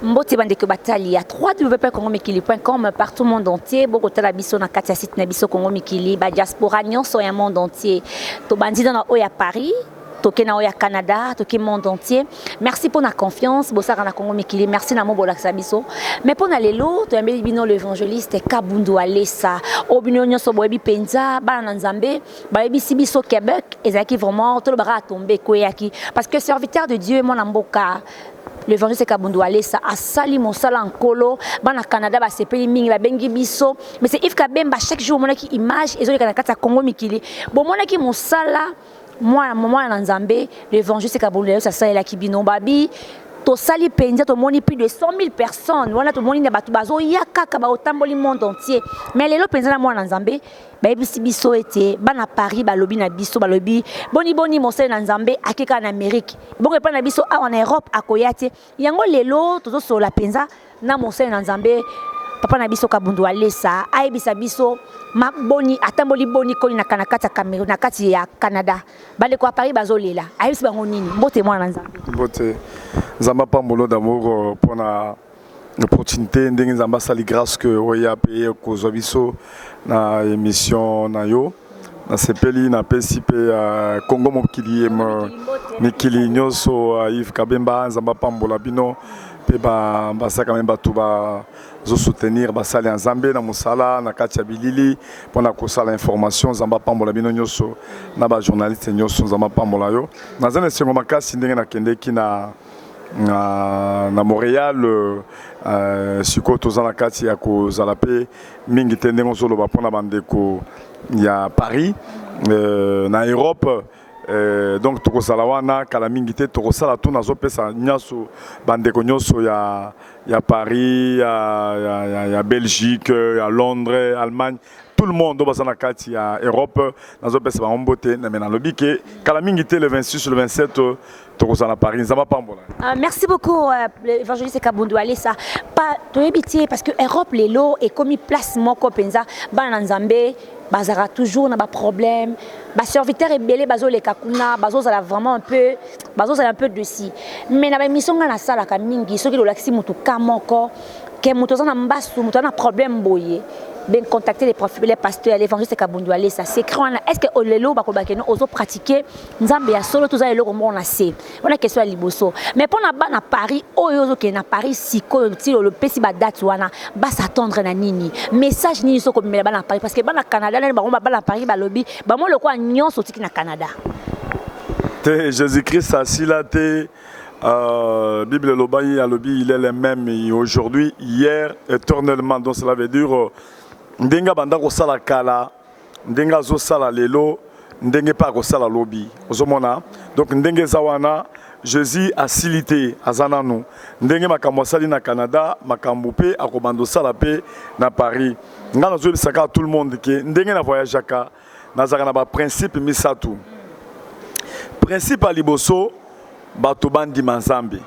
Mbote bandeko batali ya www.congomikili.com partout monde entier. Boko tala biso na kati ya site na biso Congo Mikili ba diaspora nyonso ya monde entier. To bandida na oya Paris, toke na oya Canada, toke monde entier. Merci pour la confiance, bosaka na Congo Mikili. Merci na mo bolakisa biso. Mais pour na lelo, to yambeli bino l'évangéliste Kabundu Alesa. Obino nyonso boyebi penza bana na Nzambe, ba yebi sibiso Québec, ezaki vraiment to lo bara tomber koyaki parce que serviteur de Dieu mon amboka. L'évangéliste Kabundu Alesa a sali mosala nkolo bana Canada ba sepeli mingi ba bengi biso mais c'est Yves Kabemba chaque jour monaki image ezoleka na kati ya Congo Mikili bon monaki mosala moi na Nzambe l'évangéliste Kabundu Alesa sala ki bino babi to sali penza to moni plus de 100 000 personnes wana to moni na batu bazo yakaka ba otamboli monde entier mais lelo penza na moi na Nzambe ba ebisi biso ete bana Paris ba lobi na biso ba lobi boni mosala na Nzambe akeka na Amérique bongo pa na biso en Europe akoyate yango lelo tozo sola penza na mosala na Nzambe papa na biso Kabundu Alesa ayebisa biso ma boni atamboli boni koni na kanakata Cameroun na kati ya Canada bale ko Paris bazolela ayebisi bango nini mbote mwana na Nzambe mbote Nzamba pambolo d'amour pour la opportunité ndenge Nzamba sali grâce que oya paye kozwa biso na émission na yo na sepeli na PCP Congo Mikili nyonso Yves Kabemba Nzamba pambola bino pe ba saka même batu ba zo soutenir ba sali Nzambe na musala na kati ya bilili pona ko sala information Nzamba pambola bino nyonso na ba journaliste nyonso Nzamba pambola yo na zane sengo makasi ndenge na kendeki na Montréal siko tozala kati ya kozala pe mingi te ndenge ozoloba mpona bandeko ya Paris na Europe donc tokozala wana kala mingi te tokosala tu nazopesa nyonso bandeko nyonso ya Paris ya Belgique ya Londres Allemagne tout le monde dans la carte ya Europe nazopesa ba mbote na mena lobike kala mingi te le 26 le 27 à Paris. Merci beaucoup, l'évangéliste Kabundu Alesa. Pas de habiter parce que l'Europe, les lots, est comme place mon copenza, ban Nzambe, bazara toujours n'a pas problème. Bas serviteur est belé, bazo les kakuna, bazo ça vraiment un peu, bazo ça un peu dessus. Mais na mission na sala kamingi, ceux qui le laxi mutu kamoko, que mutu na mbasu, mutu na problème boye. Ben contacter les pasteurs, l'évangéliste Kabundu Alesa. C'est craint. Est-ce que le lot bakobakeno ozo pratiquer Nzambe ya solo tous les lots comme on a c'est. On a question à Liboso. Mais pour na Paris, oyo ke na Paris siko ti le pesi ba date wana ba s'attendre na nini. Message nini so ko mela ba na Paris parce que ba na Canada na ba na Paris ba lobby ba mo le quoi nyonso tiki na Canada. Te Jésus-Christ asila te Bible lobayi a lobby il est le même aujourd'hui, hier, éternellement. Donc cela veut dire ndenga banda ko sala kala ndenga zo sala lelo ndenge pa ko sala lobby ozomona donc ndenge zawana Jésus a silité azana nous ndenge makambo sali na Canada makambo pe akobando sala pe na Paris ngana zo bisaka tout le monde ke ndenge na voyage aka nazaka na ba principe misatu principe à liboso bato bandi manzambe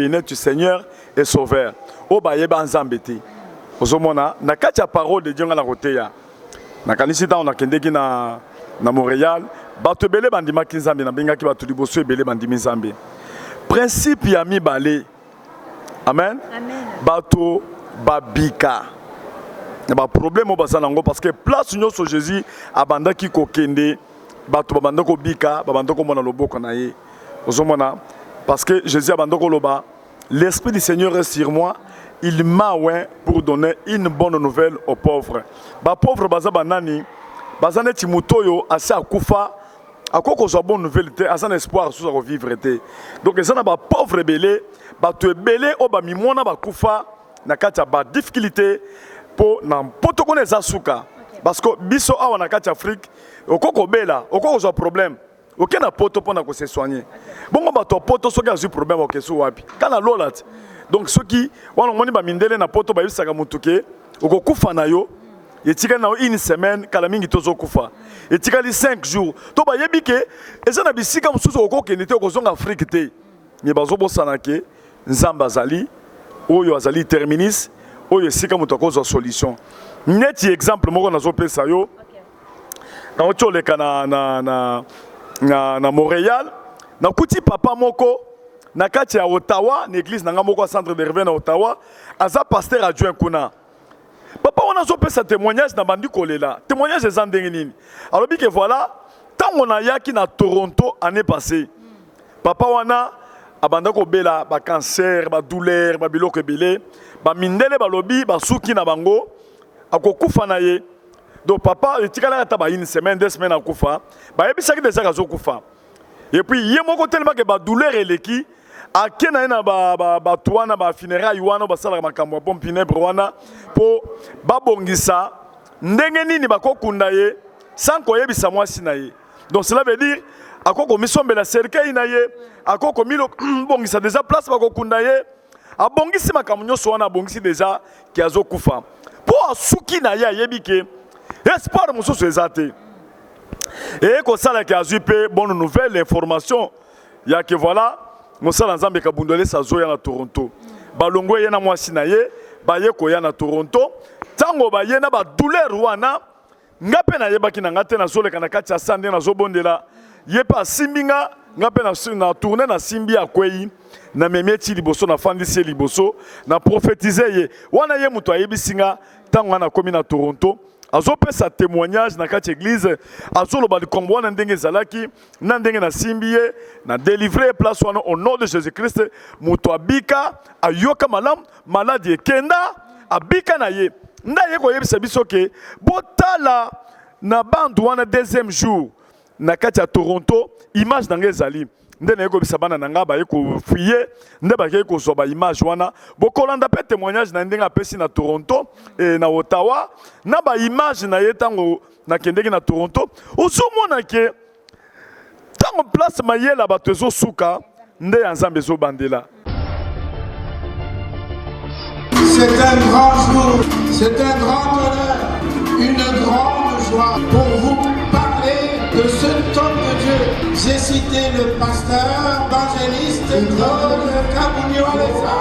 net Seigneur et Sauveur o ba yeba nzambe te ozomona na kati ya parole de Dieu na koteya na kanisi ta on a kendeki na Montréal bato belé bandima kinzambe na benga ki bato liboso belé bandimi nzambe principe ya mibale amen bato babika na ba problème bazana ngo parce que place nyonso Jésus abanda ki kokende bato babanda ko bika babanda ko mona loboko na ye ozomona parce que Jésus abanda ko loba l'esprit du Seigneur est sur moi. Il m'a oint pour donner une bonne nouvelle aux pauvres. Ba pauvre baza banani, baza neti mutoyo asa akufa, akoko zo bonne nouvelle te, asa espoir sous à vivre te. Donc ça na ba pauvre belé, ba tu belé o ba mimona ba kufa na kati ba difficulté pour na poto koneza suka. Parce que biso awa na kati Afrique, okoko bela, okoko zo problème. Aucun poto pour na ko se soigner. Bongo ba to poto so ga zu problème o kesu wapi. Kana lolat. Donc ceux qui wana moni ba mindele na poto ba yisaka mutuke okokufa na yo yetika na une semaine kala mingi tozo kufa yetika li 5 jours to ba yebike eza na bisika mususu okokende te okozonga Afrique te ni bazo bosana ke nzamba zali oyo azali terminus oyo sika mutu akozwa solution neti exemple moko nazo pesa yo na otoleka na Montréal na kuti papa moko na kati ya Ottawa, na église na ngamoko centre de réveil na Ottawa, aza pasteur adjoint kuna. Papa on a zo pesa témoignage na bandi kolela. Témoignage eza ndenge nini? Alors que voilà, tant on a yaki na Toronto année passée. Papa wana abanda ko bela ba cancer, ba douleur, ba biloko ebele, ba mindele ba lobi, ba suki na bango, akokufa na ye. Donc papa etikala ta ba une semaine, 2 semaines akufa, ba yebisaki déjà kazo kufa. Et puis yé moko tellement que ba douleur eleki, akena na ba tuana ba funérailles wana ba sala makambo ya pompe funèbre wana po ba bongisa ndenge nini bakokunda ye sans koyebisa mwasi na ye. Donc cela veut dire akoko misombela cercueil na ye, akoko milo bongisa déjà place bakokunda ye, abongisi makambo nyonso wana abongisi déjà ki azokufa. Po asuki na ye yebike espoir mususu ezate. Et comme ça, il y a bonne nouvelle, information. Il y a que voilà, Moussa Nzambe Kabundole Sazoya na Toronto. Balongo yena mwasi na ye, baye koya na Toronto. Tango baye na ba douleur wana, ngape na yebaki na ngate na zole kana kati ya sande na zobondela. Yepa simbinga, ngape na tourner na simbi akwei, na memieti liboso na fandisi liboso, na prophétiser ye. Wana ye muto ayebisinga tango na komi na Toronto. Azo pesa témoignage na kati église azo loba likombo wana ndenge zalaki na ndenge na simbiye na délivrer place wana au nom de Jésus-Christ muto abika ayoka malam maladie kenda abika na ye nda ye ko yebisa biso ke botala na bandu wana deuxième jour na kati ya Toronto image na ngezali nde na yeko bisabana na nga ba yeko fuye nde ba yeko zoba image wana bokolanda pe témoignage na ndenga pesi na Toronto et na Ottawa na ba image na yetango na kendeki na Toronto ozomona ke tango place mayela bato ezo suka nde ya Nzambe zo bandela. C'est un grand jour, c'est un grand honneur, une grande joie pour vous parler de ce homme de Dieu. J'ai cité le pasteur, évangéliste Claude Kabounio-Lessa.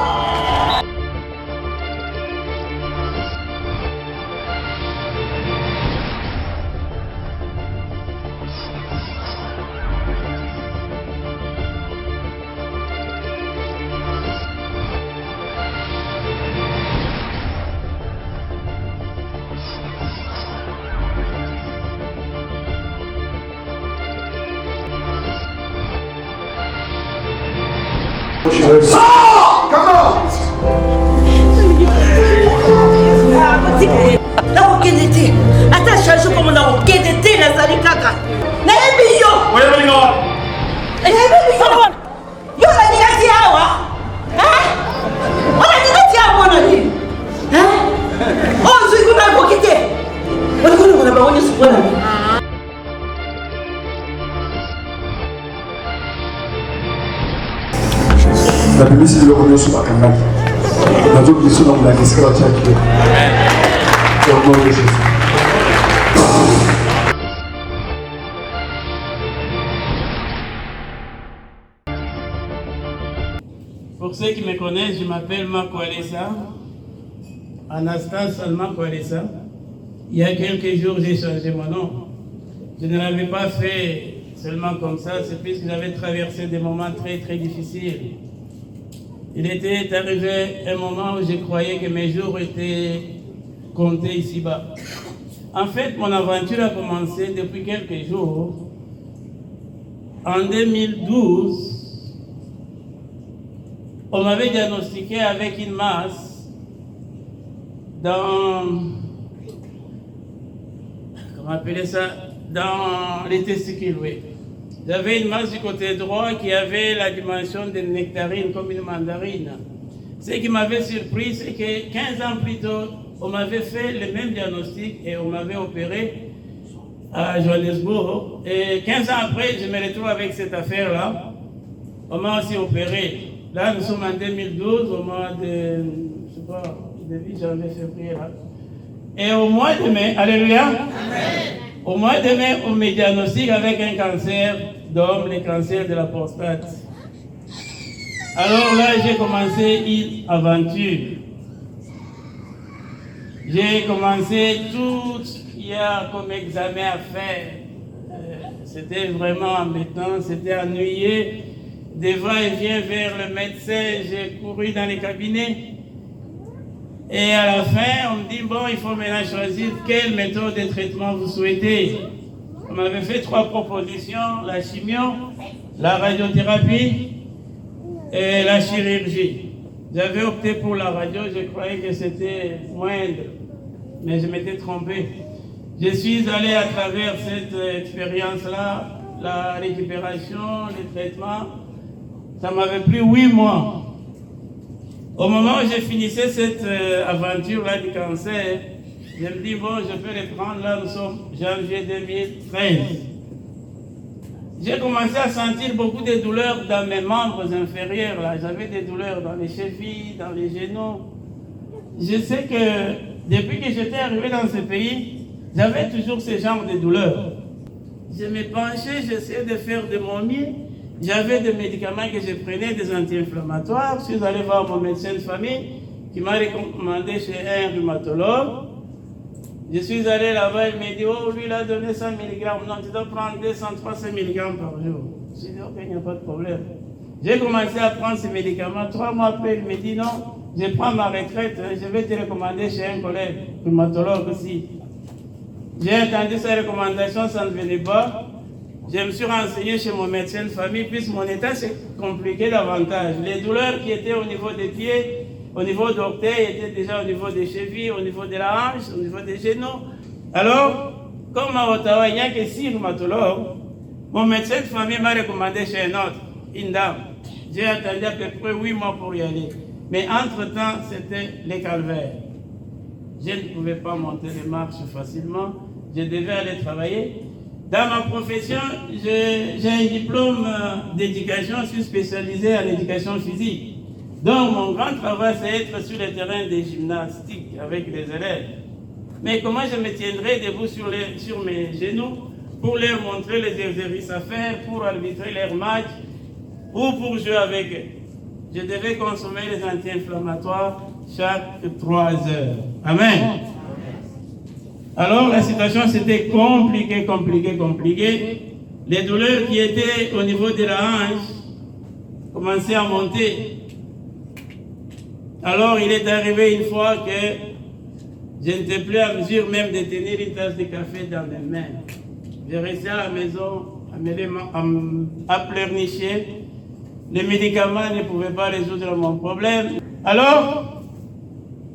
La publicité de l'Union sur la canal. Dans d'autres questions, dans la question, la tient qui est. Au nom de Jésus. Pour ceux qui me connaissent, je m'appelle Marco Alessa, Anastas Salman Alessa. Il y a quelques jours, j'ai changé mon nom. Je ne l'avais pas fait seulement comme ça, c'est puisque j'avais traversé des moments très très difficiles. Il était arrivé un moment où je croyais que mes jours étaient comptés ici-bas. En fait, mon aventure a commencé depuis quelques jours. En 2012, on m'avait diagnostiqué avec une masse dans... Comment appeler ça? Dans les testicules, oui. J'avais une masse du côté droit qui avait la dimension d'une nectarine, comme une mandarine. Ce qui m'avait surpris, c'est que 15 ans plus tôt, on m'avait fait le même diagnostic et on m'avait opéré à Johannesburg. Et 15 ans après, je me retrouve avec cette affaire-là. On m'a aussi opéré. Là, nous sommes en 2012, au mois de, je sais pas, début janvier, février, là. Et au mois de mai, alléluia, amen. Au mois de mai, on me diagnostique avec un cancer d'homme, le cancer de la prostate. Alors là, j'ai commencé une aventure. J'ai commencé tout ce qu'il y a comme examen à faire. C'était vraiment embêtant, c'était ennuyé. des va-et-vient vers le médecin, j'ai couru dans les cabinets. Et à la fin, on me dit, bon, il faut maintenant choisir quelle méthode de traitement vous souhaitez. On m'avait fait 3 propositions, la chimio, la radiothérapie et la chirurgie. J'avais opté pour la radio, je croyais que c'était moindre, mais je m'étais trompé. Je suis allé à travers cette expérience-là, la récupération, les traitements. Ça m'avait pris 8 mois. Au moment où j'ai finissé cette aventure-là du cancer, je me dis, bon, je peux reprendre, là, nous sommes janvier 2013. J'ai commencé à sentir beaucoup de douleurs dans mes membres inférieurs, là. J'avais des douleurs dans les chevilles, dans les genoux. Je sais que depuis que j'étais arrivé dans ce pays, j'avais toujours ce genre de douleurs. Je me penchais, j'essayais de faire de mon mieux. J'avais des médicaments que je prenais, des anti-inflammatoires. Je suis allé voir mon médecin de famille qui m'a recommandé chez un rhumatologue. Je suis allé là-bas, il m'a dit, oh, lui, il a donné 100 mg. Non, tu dois prendre 200-300 mg par jour. J'ai dit, ok, il n'y a pas de problème. J'ai commencé à prendre ces médicaments. 3 mois après, il me dit, non, je prends ma retraite, je vais te recommander chez un collègue, rhumatologue aussi. J'ai entendu sa recommandation, ça ne venait pas. Je me suis renseigné chez mon médecin de famille, puisque mon état s'est compliqué davantage. Les douleurs qui étaient au niveau des pieds, au niveau d'orteils, étaient déjà au niveau des chevilles, au niveau de la hanche, au niveau des genoux. Alors, comme à Ottawa, il n'y a que 6 rhumatologues, mon médecin de famille m'a recommandé chez un autre, une dame. J'ai attendu à peu près 8 mois pour y aller. Mais entre-temps, c'était les calvaires. Je ne pouvais pas monter les marches facilement. Je devais aller travailler. Dans ma profession, j'ai un diplôme d'éducation, je suis spécialisé en éducation physique. Donc mon grand travail, c'est être sur le terrain des gymnastiques avec les élèves. Mais comment je me tiendrai debout sur mes genoux pour leur montrer les exercices à faire, pour arbitrer leurs matchs ou pour jouer avec eux? Je devais consommer les anti-inflammatoires chaque 3 heures. Amen. Alors la situation c'était compliquée. Les douleurs qui étaient au niveau de la hanche commençaient à monter. Alors il est arrivé une fois que je n'étais plus à mesure même de tenir une tasse de café dans mes mains. J'ai resté à la maison à pleurnicher. Les médicaments ne pouvaient pas résoudre mon problème. Alors,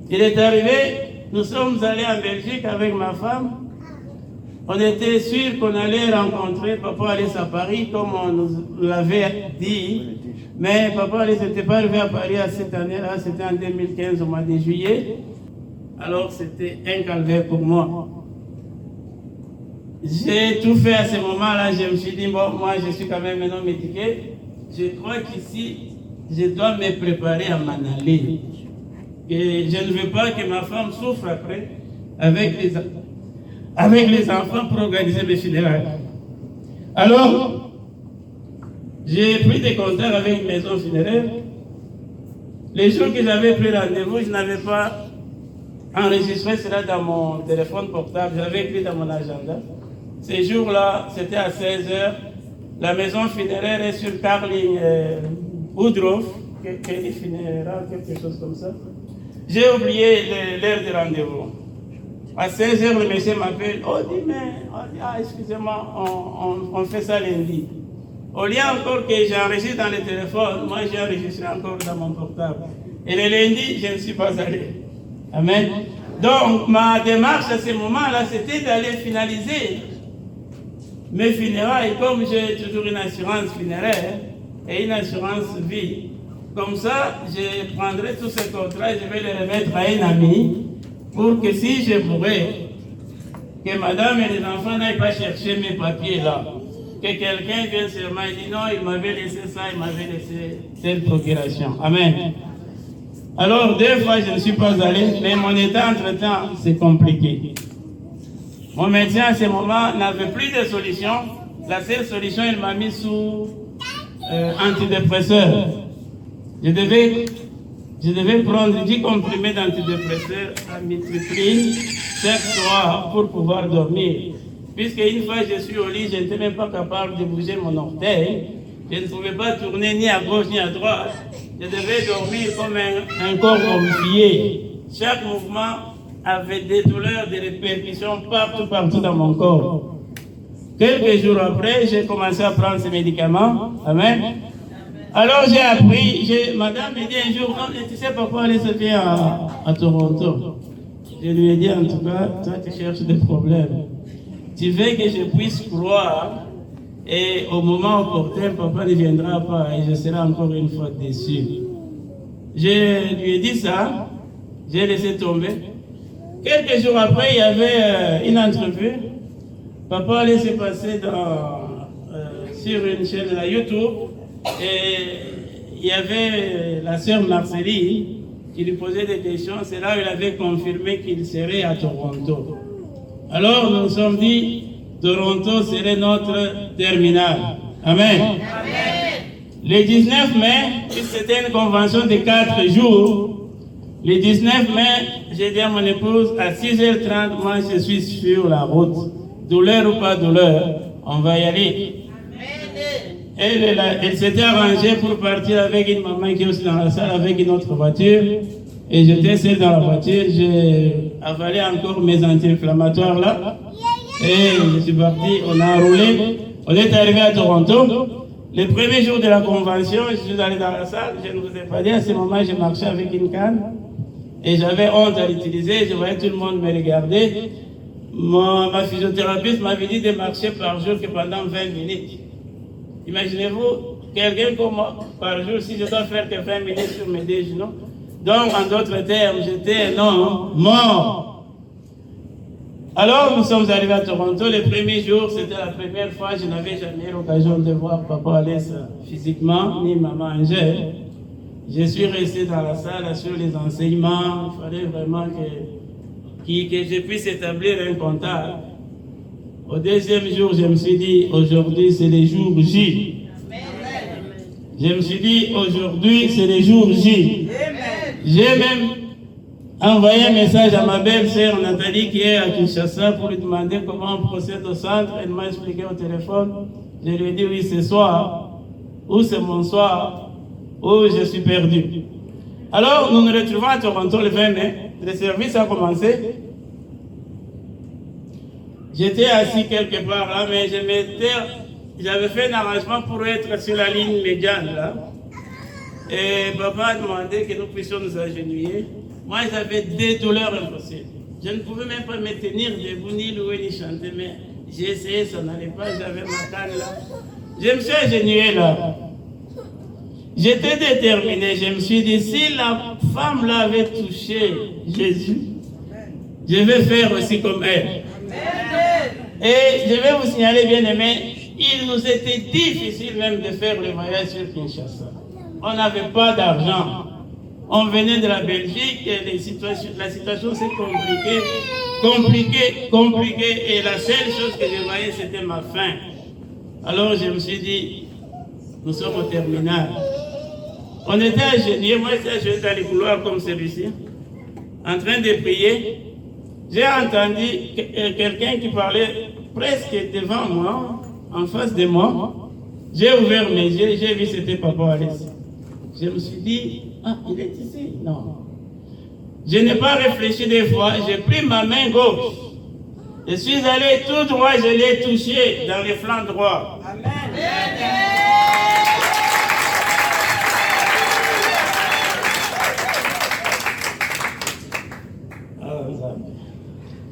il est arrivé. Nous sommes allés en Belgique avec ma femme. On était sûr qu'on allait rencontrer Papa Alice à Paris, comme on nous l'avait dit. Mais Papa Alice n'était pas arrivé à Paris à cette année-là, c'était en 2015, au mois de juillet. Alors c'était un calvaire pour moi. J'ai tout fait à ce moment-là, je me suis dit, bon, moi je suis quand même un homme éduqué. Je crois qu'ici, je dois me préparer à m'en aller. Et je ne veux pas que ma femme souffre après avec les enfants pour organiser mes funérailles. Alors, j'ai pris des contacts avec une maison funéraire. Les jours que j'avais pris rendez-vous, je n'avais pas enregistré cela dans mon téléphone portable. J'avais écrit dans mon agenda. Ces jours-là, c'était à 16h. La maison funéraire est sur Carling Woodruff, Kelly Funéraire, quelque chose comme ça. J'ai oublié l'heure de rendez-vous. À 16h, le monsieur m'appelle. Oh, excusez-moi, on fait ça lundi. Au lieu encore que j'enregistre dans le téléphone, moi j'ai enregistré encore dans mon portable. Et le lundi, je ne suis pas allé. Amen. Donc, ma démarche à ce moment-là, c'était d'aller finaliser mes funérailles. Comme j'ai toujours une assurance funéraire et une assurance vie. Comme ça, je prendrai tous ces contrats et je vais les remettre à un ami pour que si je pourrais, que madame et les enfants n'aillent pas chercher mes papiers là. Que quelqu'un vienne sur moi et dise non, il m'avait laissé ça, il m'avait laissé telle procuration. Amen. Alors, 2 fois, je ne suis pas allé, mais mon état entre-temps, c'est compliqué. Mon médecin à ce moment n'avait plus de solution. La seule solution, il m'a mis sous antidépresseur. Je devais prendre 10 comprimés d'antidépresseurs à amitriptyline chaque soir pour pouvoir dormir. Puisque une fois je suis au lit, je n'étais même pas capable de bouger mon orteil. Je ne pouvais pas tourner ni à gauche ni à droite. Je devais dormir comme un corps momifié. Chaque mouvement avait des douleurs, des répercussions partout dans mon corps. Quelques jours après, j'ai commencé à prendre ces médicaments. Amen. Alors j'ai appris, madame m'a dit un jour, tu sais pourquoi elle se vient à Toronto? Je lui ai dit, en tout cas, toi tu cherches des problèmes. Tu veux que je puisse croire et au moment opportun, papa ne viendra pas et je serai encore une fois déçu. Je lui ai dit ça, j'ai laissé tomber. Quelques jours après, il y avait une entrevue. Papa allait se passer sur une chaîne de YouTube et il y avait la sœur Marcelie qui lui posait des questions. C'est là où il avait confirmé qu'il serait à Toronto. Alors nous nous sommes dit, Toronto serait notre terminal. Amen. Amen. Le 19 mai, c'était une convention de 4 jours. Le 19 mai, j'ai dit à mon épouse, à 6h30, moi je suis sur la route. Douleur ou pas douleur, on va y aller. Elle s'était arrangée pour partir avec une maman qui est aussi dans la salle avec une autre voiture. Et j'étais seul dans la voiture, j'ai avalé encore mes anti-inflammatoires là. Et je suis parti, on a roulé. On est arrivé à Toronto. Le premier jour de la convention, je suis allé dans la salle. Je ne vous ai pas dit, à ce moment, je marchais avec une canne. Et j'avais honte à l'utiliser. Je voyais tout le monde me regarder. Ma physiothérapeute m'avait dit de marcher par jour que pendant 20 minutes. Imaginez-vous, quelqu'un comme moi, par jour, si je dois faire que 20 minutes sur mes deux genoux. Donc, en d'autres termes, j'étais mort. Alors, nous sommes arrivés à Toronto. Le premier jour, c'était la première fois, je n'avais jamais l'occasion de voir papa Alès physiquement, ni maman Angèle. Je suis resté dans la salle sur les enseignements. Il fallait vraiment que je puisse établir un contact. Au deuxième jour, je me suis dit, aujourd'hui, c'est le jour J. Je me suis dit, aujourd'hui, c'est le jour J. J'ai même envoyé un message à ma belle-sœur Nathalie qui est à Kinshasa pour lui demander comment on procède au centre. Elle m'a expliqué au téléphone. Je lui ai dit, oui, c'est soir, ou c'est mon soir, ou je suis perdu. Alors, nous nous retrouvons à Toronto le 20 mai. Le service a commencé. J'étais assis quelque part là, mais j'avais fait un arrangement pour être sur la ligne médiane là. Et papa a demandé que nous puissions nous agenouiller. Moi, j'avais des douleurs impossibles. Je ne pouvais même pas me tenir debout, ni louer, ni chanter, mais j'ai essayé, ça n'allait pas, j'avais ma canne là. Je me suis agenouillé là. J'étais déterminé, je me suis dit, si la femme là avait touché Jésus, je vais faire aussi comme elle. Et je vais vous signaler, bien aimé, il nous était difficile même de faire le voyage sur Kinshasa. On n'avait pas d'argent. On venait de la Belgique et la situation s'est compliquée. Et la seule chose que je voyais, c'était ma faim. Alors je me suis dit, nous sommes au terminal. On était agenouillés, moi j'étais agenouillé dans les couloirs comme celui-ci, en train de prier. J'ai entendu quelqu'un qui parlait presque devant moi, en face de moi. J'ai ouvert mes yeux, j'ai vu c'était Papa Alès. Je me suis dit, ah, il est ici? Non. Je n'ai pas réfléchi des fois, j'ai pris ma main gauche. Je suis allé tout droit, je l'ai touché dans le flanc droit. Amen.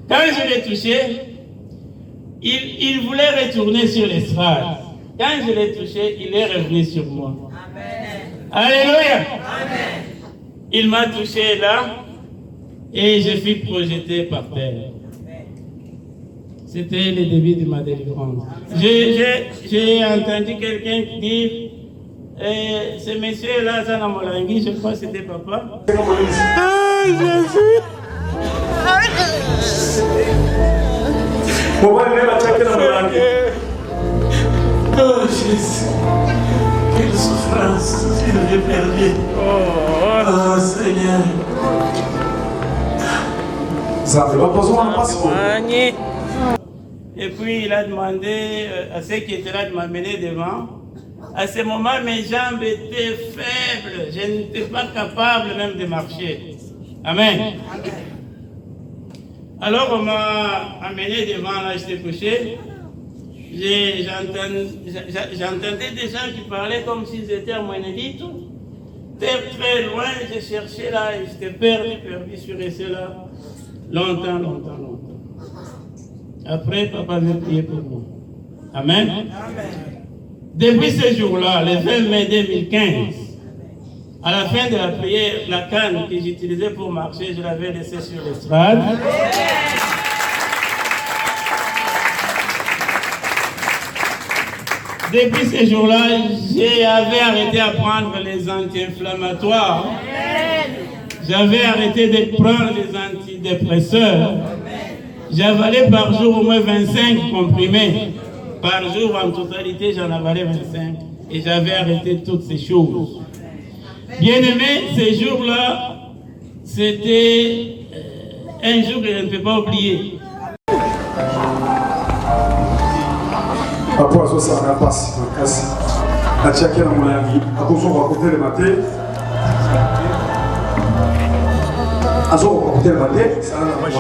Quand je l'ai touché, il voulait retourner sur l'estrade. Quand je l'ai touché, il est revenu sur moi. Amen. Alléluia. Amen. Il m'a touché là et je fus projeté par terre. C'était le début de ma délivrance. J'ai entendu quelqu'un dire, ce monsieur-là, Zana Molangi, je crois que c'était papa. Ah, Jésus! Oh Jésus, quelle souffrance, j'ai perdu. Oh Seigneur. Ça va poser un passeport. Et puis il a demandé à ceux qui étaient là de m'amener devant. À ce moment, mes jambes étaient faibles. Je n'étais pas capable même de marcher. Amen. Alors, on m'a amené devant, là, j'étais couché. J'entendais des gens qui parlaient comme s'ils étaient à Moenedito. Très loin, j'ai cherché là, et j'étais perdu, je suis resté là longtemps. Après, papa veut prier pour moi. Amen. Depuis ce jour-là, le 20 mai 2015, à la fin de la prière, la canne que j'utilisais pour marcher, je l'avais laissée sur l'estrade. Depuis ce jour-là, j'avais arrêté à prendre les anti-inflammatoires. J'avais arrêté de prendre les antidépresseurs. J'avalais par jour au moins 25 comprimés. Par jour, en totalité, j'en avalais 25. Et j'avais arrêté toutes ces choses. Bien aimé, ces jours-là, c'était un jour que je ne peux pas oublier. Après, ça n'a pas si casse. La tchèque est dans mon ami. À cause de côté le matin. À cause de côté le matin, ça n'a pas de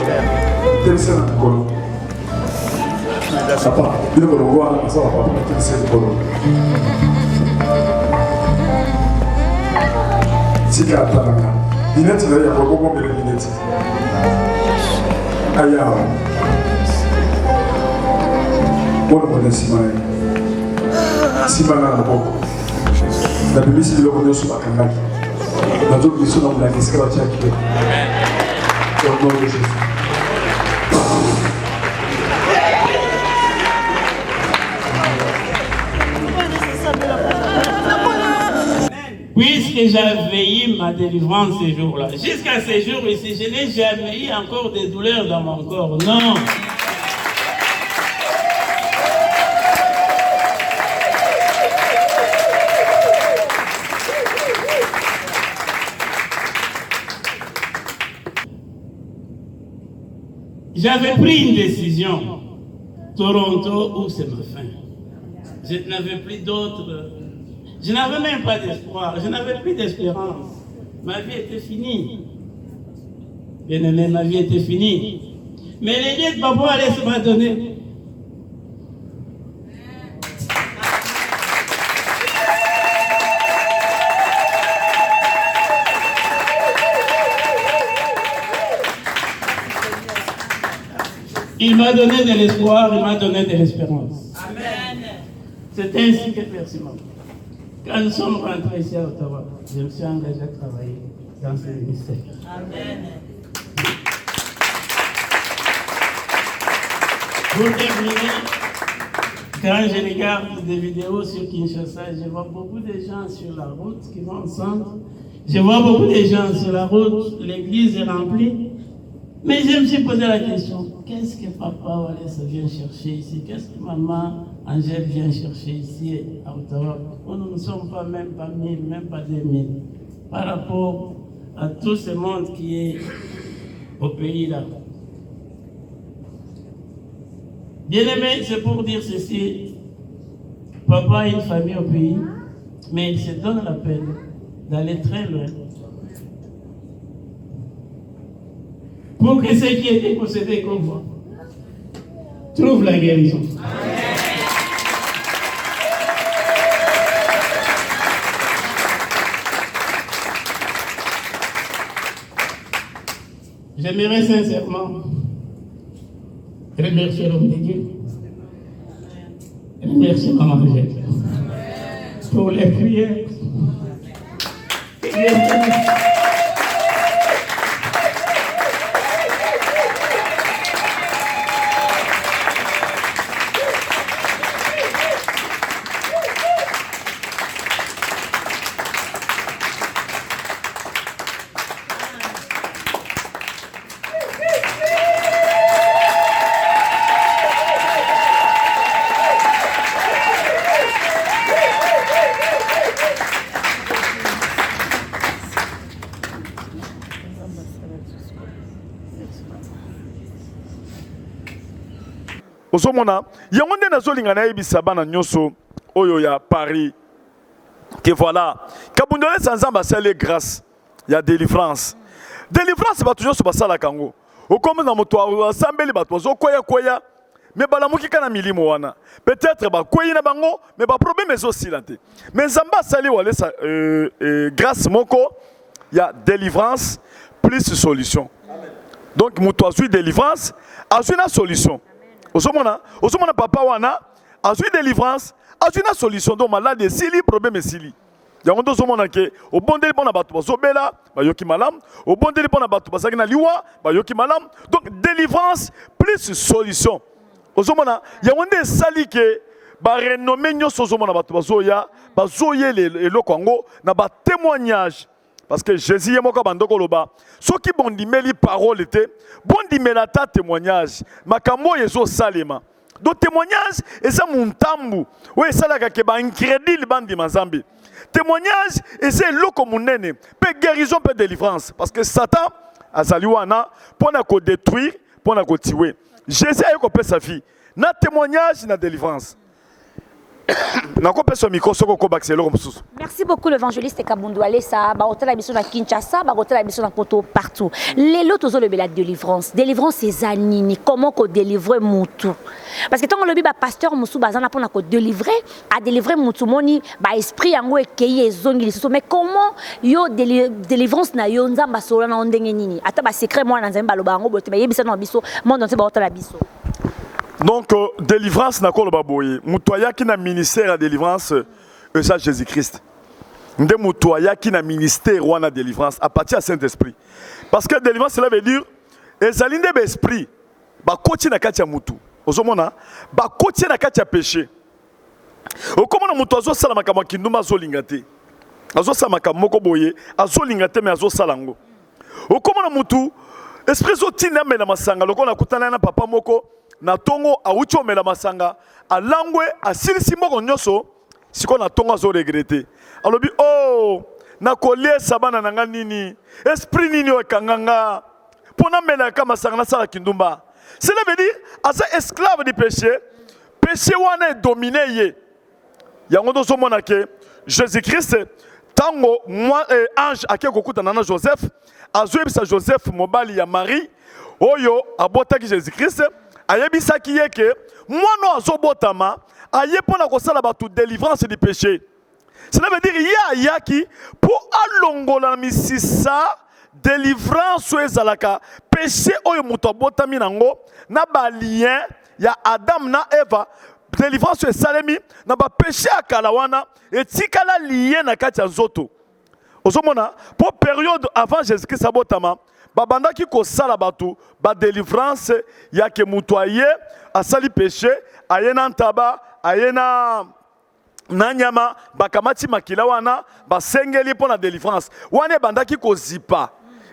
tel c'est un colo. Ça pas. Le colo, ça va pas. Tel c'est le colo. Si tu as ta langue, l'inette, il y a beaucoup de l'inette. Aïe. On a Simana na boko. La Bible dit le connaît sur la canal. Dans toute mission dans la escalade qui est. Au nom de Jésus. Puisque j'avais eu ma délivrance ces jours-là, jusqu'à ces jours ici, je n'ai jamais eu encore de douleurs dans mon corps. Non. J'avais pris une décision. Toronto, où c'est ma fin. Je n'avais plus d'autres. Je n'avais même pas d'espoir. Je n'avais plus d'espérance. Ma vie était finie. Bien aimé, ma vie était finie. Mais l'Église, papa, allait se m'adonner. Il m'a donné de l'espoir, il m'a donné de l'espérance. Amen. C'est ainsi que merci maman. Quand nous sommes rentrés ici à Ottawa, je me suis engagé à travailler dans ce ministère. Amen. Pour terminer, quand je regarde des vidéos sur Kinshasa, je vois beaucoup de gens sur la route qui vont au centre. Je vois beaucoup de gens sur la route, l'église est remplie. Mais je me suis posé la question, qu'est-ce que papa Wallace vient chercher ici? Qu'est-ce que maman Angèle vient chercher ici à Ottawa? Nous ne sommes pas même pas 1000, même pas 2000. Par rapport à tout ce monde qui est au pays là. Bien aimé, c'est pour dire ceci. Papa a une famille au pays, mais il se donne la peine d'aller très loin. Pour que ceux qui étaient possédés comme moi trouvent la guérison. J'aimerais sincèrement remercier l'homme de Dieu, remercier Maman Angèle pour les prières. Osomona yango nde nazolinga na yebisa bana nyonso oyo ya Paris que voilà kabundole sanzamba c'est les grâce il y a délivrance va toujours sur basala kango okoma na moto asambeli bato koya mais balamuki kana milimo wana peut-être ba koyi na bango mais ba problème est aussi là mais nzamba sali wale sa grâce moko il y a délivrance plus solution. Donc moto azui délivrance azui na solution. Osomona papa wana azui délivrance azui na solution donc malade sili problème sili. Yango tozomona ke obondeli pona bato bazobela bayoki malam obondeli pona bato bazaki na liwa bayoki malam donc délivrance plus solution. Osomona yango nde sali ke ba renommé nyoso ozomona bato bazoya eloko yango na ba témoignage parce que Jésus yemoko bandoko loba soki bondimeli parole était bondimela ta témoignage makambo yezo salema. Donc témoignage et ça montambu oui ça la ke ba incrédule bandi mazambi témoignage et c'est loko munene pe guérison pe délivrance parce que Satan azaliwana pona ko détruire pona ko tuer Jésus a coupé sa vie na témoignage na délivrance. Merci beaucoup l'évangéliste Kabundu Alessa, ba hôtel biso na Kinshasa, ba hôtel biso na Poto partout. Les lots tozo le la délivrance. Délivrance c'est anini, comment ko délivrer mutu. Parce que tant le ba pasteur musu bazana pona ko délivrer, a délivrer mutu moni ba esprit yango ekeye zongi liso mais comment yo délivrance na yo nzamba solo na ndenge nini. Ata ba secret moi na nzamba lo bango bote ba yebisa na biso, monde on ba hôtel biso. Donc, délivrance n'a pas le baboye. Moutoya qui n'a ministère à délivrance, ça Jésus-Christ. Nde moutoya qui n'a ministère ou na délivrance à partir du Saint-Esprit. Parce que délivrance, cela veut dire, ezalinde l'esprit, ba koti na katia moutou. Ozomona, ba koti na katia péché. Okomona mouto azo sala makama kinduma azo lingate. Azo sala makama moko boye, azo lingate mais azo salango. Okomona moutou, esprit zo tina me na masanga, loko na kutana na papa moko. Na tongo a ucho mela masanga a langwe a silisi moko nyoso siko na tongo zo regretter alobi oh na kolie sabana nanga nini esprit nini o kanganga pona mela ka masanga na sala kindumba cela veut dire asa esclave du péché wana est dominé ye yango do so mona ke Jésus-Christ tango moi ange akeko kuta na Joseph azoyebisa Joseph mobali ya Marie oyo abotaki Jésus-Christ ayebisaki ye ke mwana azobotama aye pona kosala batu délivrance du péché. Cela veut dire yaki pour alongola misisa délivrance ezalaka péché oyo muto abotami nango na ba lien ya Adam na Eva délivrance esalemi na ba péché akala wana etikala lien na kati ya nzoto. Ozomona pour période avant Jésus-Christ abotama babandaki ko sala batu ba délivrance ya ke mutoye asali péché ayena ntaba ayena nanyama bakamati makila wana basengeli pona délivrance wana bandaki ko zipa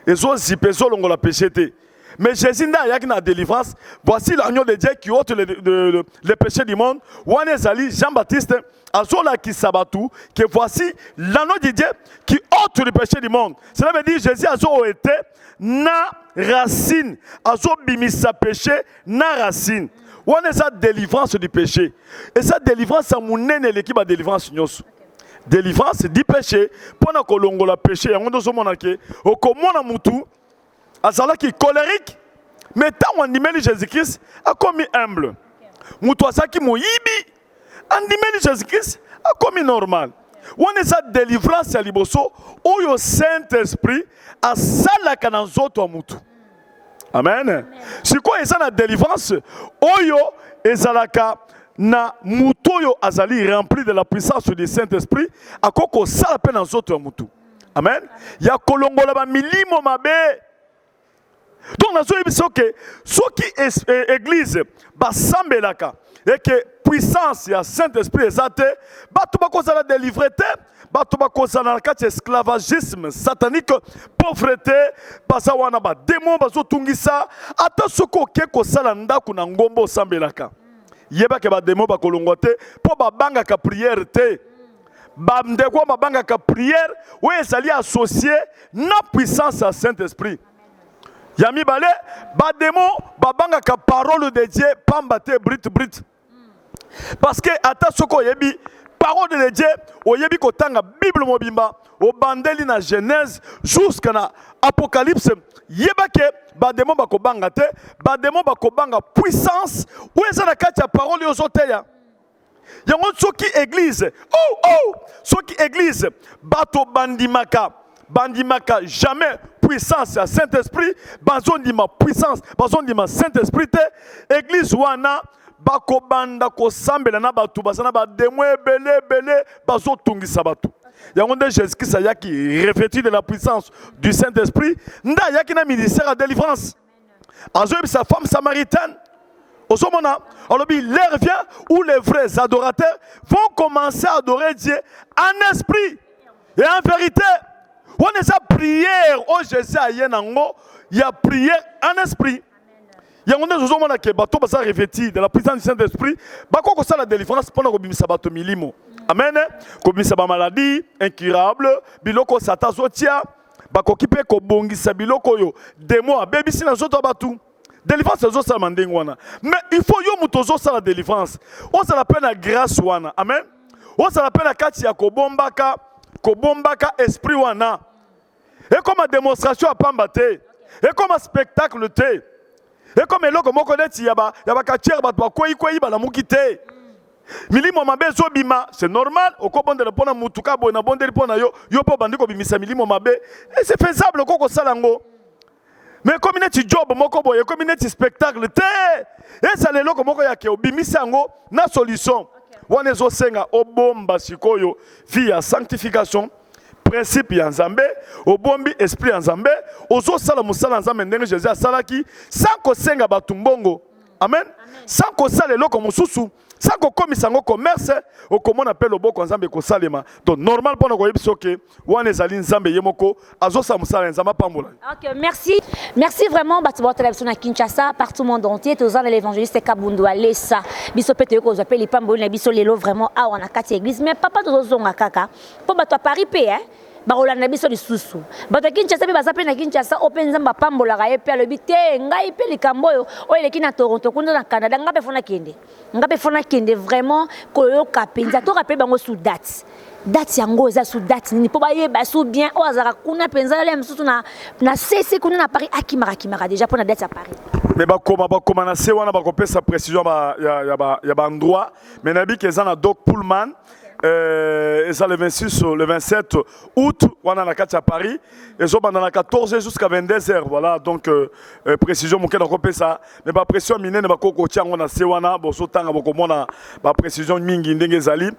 ezo zipa ezo longola péché te mais Jésus nda yaki na délivrance voici l'agneau de Dieu qui ôte le péché du monde wana ezali Jean-Baptiste azola ki sabatu que voici l'agneau de Dieu qui ôte le péché du monde. Cela veut dire Jésus azo été na racine azo bimisa péché na racine. On est sa délivrance du péché et sa délivrance a monene l'équipe a délivrance nyos. Délivrance du péché pona kolongola péché yango ndo somona ke okomona mutu azala ki colérique mais tant on dimeli Jésus-Christ a commis humble. Mutu asaki moyibi andimeli Jésus-Christ a commis normal. On est sa délivrance à liboso oyo Saint-Esprit a salaka na nzoto mutu. Amen. Si quoi est la délivrance oyo ezalaka na mutu oyo azali rempli de la puissance du Saint-Esprit akoko sala pe na nzoto mutu. Amen. Ya kolongola ba milimo mabe. Donc nazo yebiso ke soki église ba sambelaka et que puissance ya Saint-Esprit ezate batu bakozala délivrer te batu bakozala na kati esclavagisme satanique pauvreté basa wana ba démon bazo tungisa ata soko ke kosala ndaku na ngombo sambelaka yeba ke ba démon bakolongwa te po babanga ka prière te bamdeko babanga ka prière ou ezali associé na puissance ya Saint-Esprit. Yami balé ba démon babanga ka parole de Dieu pambate brit. Parce que ata soko yebi parole de Dieu oyebi kotanga Bible mobimba obandeli na Genèse jusqu'à na Apocalypse yeba ke ba démon ba kobanga te ba démon ba kobanga puissance ou eza na kati ya parole yo zoteya yango soki église soki église bato bandimaka jamais puissance à Saint-Esprit bazondima puissance bazondima Saint-Esprit te église wana bakobanda kosambela na bato basana ba démon belé bazotungisa bato yango nde Jésus-Christ ayaki revêtu de la puissance du Saint-Esprit nda ayaki na ministère de délivrance azoyebi sa femme samaritaine Osomona, l'heure vient où les vrais adorateurs vont commencer à adorer Dieu en esprit et en vérité. On est à prière, oh Jésus a yenango, il y a prière en esprit. Il y a un moment que bateau va revêtir de la puissance du Saint-Esprit, bako ko la délivrance pendant que bimisa bato milimo. Amen. Ko bimisa ba maladie incurable, biloko sata sotia, bako kipe ko bongisa biloko yo, démon baby sina zoto batu. Délivrance c'est ça mandingwana. Mais il faut yo mutozo ça la délivrance. On ça l'appelle la grâce wana. Amen. On ça l'appelle la kati ya kobombaka esprit wana. Et comme démonstration à pambate. Et comme spectacle te. Et comme eloko moko neti yaba katier bato koyi bala mukite. Milimo mabe zo bima, c'est normal. Okobonde le pona mutuka bona bonde le pona yo po bandiko bimisa milimo mabe. Et c'est faisable koko salango. Mais comme il y a job, comme il y a spectacle, et ça les locaux moko yake obimisango na solution. Wane zo senga obomba sikoyo via sanctification, principe ya Nzambe, obombi esprit ya Nzambe, ozo sala musala Nzambe ndenge Jésus asalaki, sans ko senga batumbongo. Amen. Sans ko sala loko mususu. Ça comme sango commerce au comment on appelle le boko nzambe ko salema donc normal pour nous que wane ezali nzambe yemoko azosa musala nzamba pambola. OK, merci vraiment batu ba télévision na Kinshasa partout monde entier tous dans l'évangéliste Kabundu Alessa biso pete ko appelle pambola biso lelo vraiment a on a kati église mais papa tozonga kaka po batu à Paris pe hein bakolanda biso lisusu bato Kinshasa pe baza pe na Kinshasa open nzamba pambola ga pe alobi te ngai pe likambo oyo eleki na Toronto kuna na Canada ngape fona kende vraiment koyo kapenza to rappel bango sous date yango eza sous date ni po ba yeba sous bien o azara kuna penza le msusu na CC kuna na Paris akimara déjà pour na date à Paris mais bakoma na se wana bakopesa précision ya ba endroit mais nabi keza na Doc Pullman et ça le 26 le 27 août on a la carte à Paris et ça pendant la 14 jusqu'à 22h voilà donc précision mon kena kopé ça mais pas pression mine ne ba koko tiango na sewana bo so tanga boko mona ba précision mingi ndenge zali.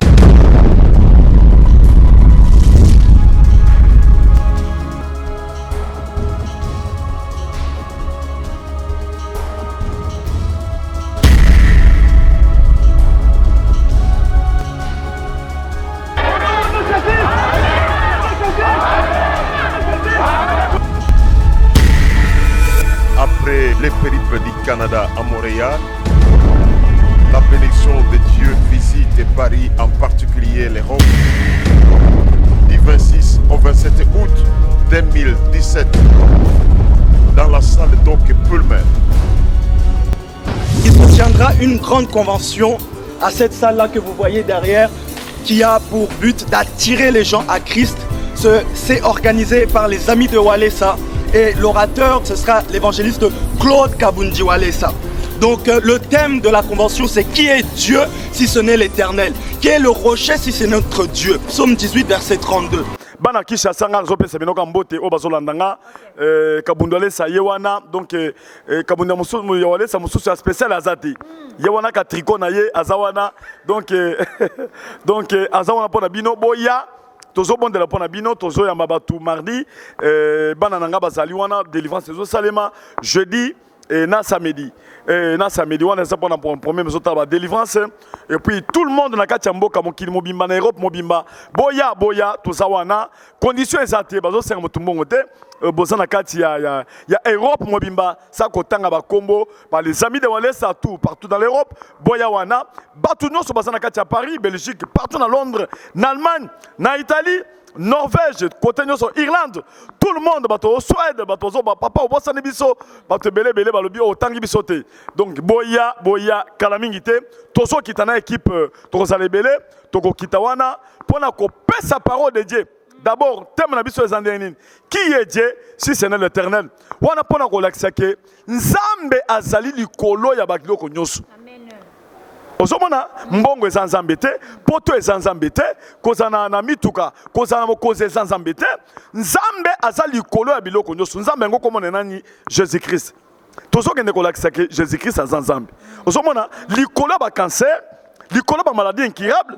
Après les périples du Canada à Montréal, la bénédiction de Dieu visite Paris, en particulier l'Europe, du 26 au 27 août 2017, dans la salle Doc Pullman. Il se tiendra une grande convention à cette salle-là que vous voyez derrière, qui a pour but d'attirer les gens à Christ. C'est organisé par les amis de Walesa. Et l'orateur, ce sera l'évangéliste Claude Kabundi Walesa. Donc le thème de la convention, c'est qui est Dieu si ce n'est l'Éternel? Qui est le rocher si c'est notre Dieu? Psaume 18, verset 32. Bana kisha sanga zopesa binoka mbote o bazolandanga Kabundi Walesa yewana donc Kabundi mususu Walesa mususu spécial azati yewana ka tricot na ye azawana donc donc azawana pona bino boya tozo bondela pona bino tozo ya mabatu mardi bana nanga bazali wana délivrance tozo salema jeudi et na samedi wana ça pendant premier mais autres délivrance et puis tout le monde na kati mboka mokili mobimba na Europe mobimba boya tout ça wana condition ezate bazo senga mutumbongo te boza na kati ya Europe mobimba ça kotanga ba kombo par les amis de Walesa tout partout dans l'Europe boya wana batu nyonso baza na kati ya Paris Belgique partout na Londres na Allemagne na Italie Norvège, côté Irlande, tout le monde, bato Suède, bato papa obosa biso, bato belé balobi otangi bisote. Donc boya kalamingite, tozo kitana équipe tozale belé, toko kitawana pona ko pesa parole de Dieu. D'abord, thème na biso ezandeni. Qui est Dieu si ce n'est l'Éternel? Wana pona ko laksake Nzambe azali likolo ya bakiloko nyoso. Ozomona mbongo ezanzambe te, poto ezanzambe te, kozana na mituka, kozana mokoze ezanzambe te, Nzambe azali likolo ya biloko nyoso. Nzambe ngo komona nani Jésus-Christ. Tozokende kolakisa ke Jésus-Christ azanzambe. Ozomona likolo ba cancer, likolo ba maladie incurable.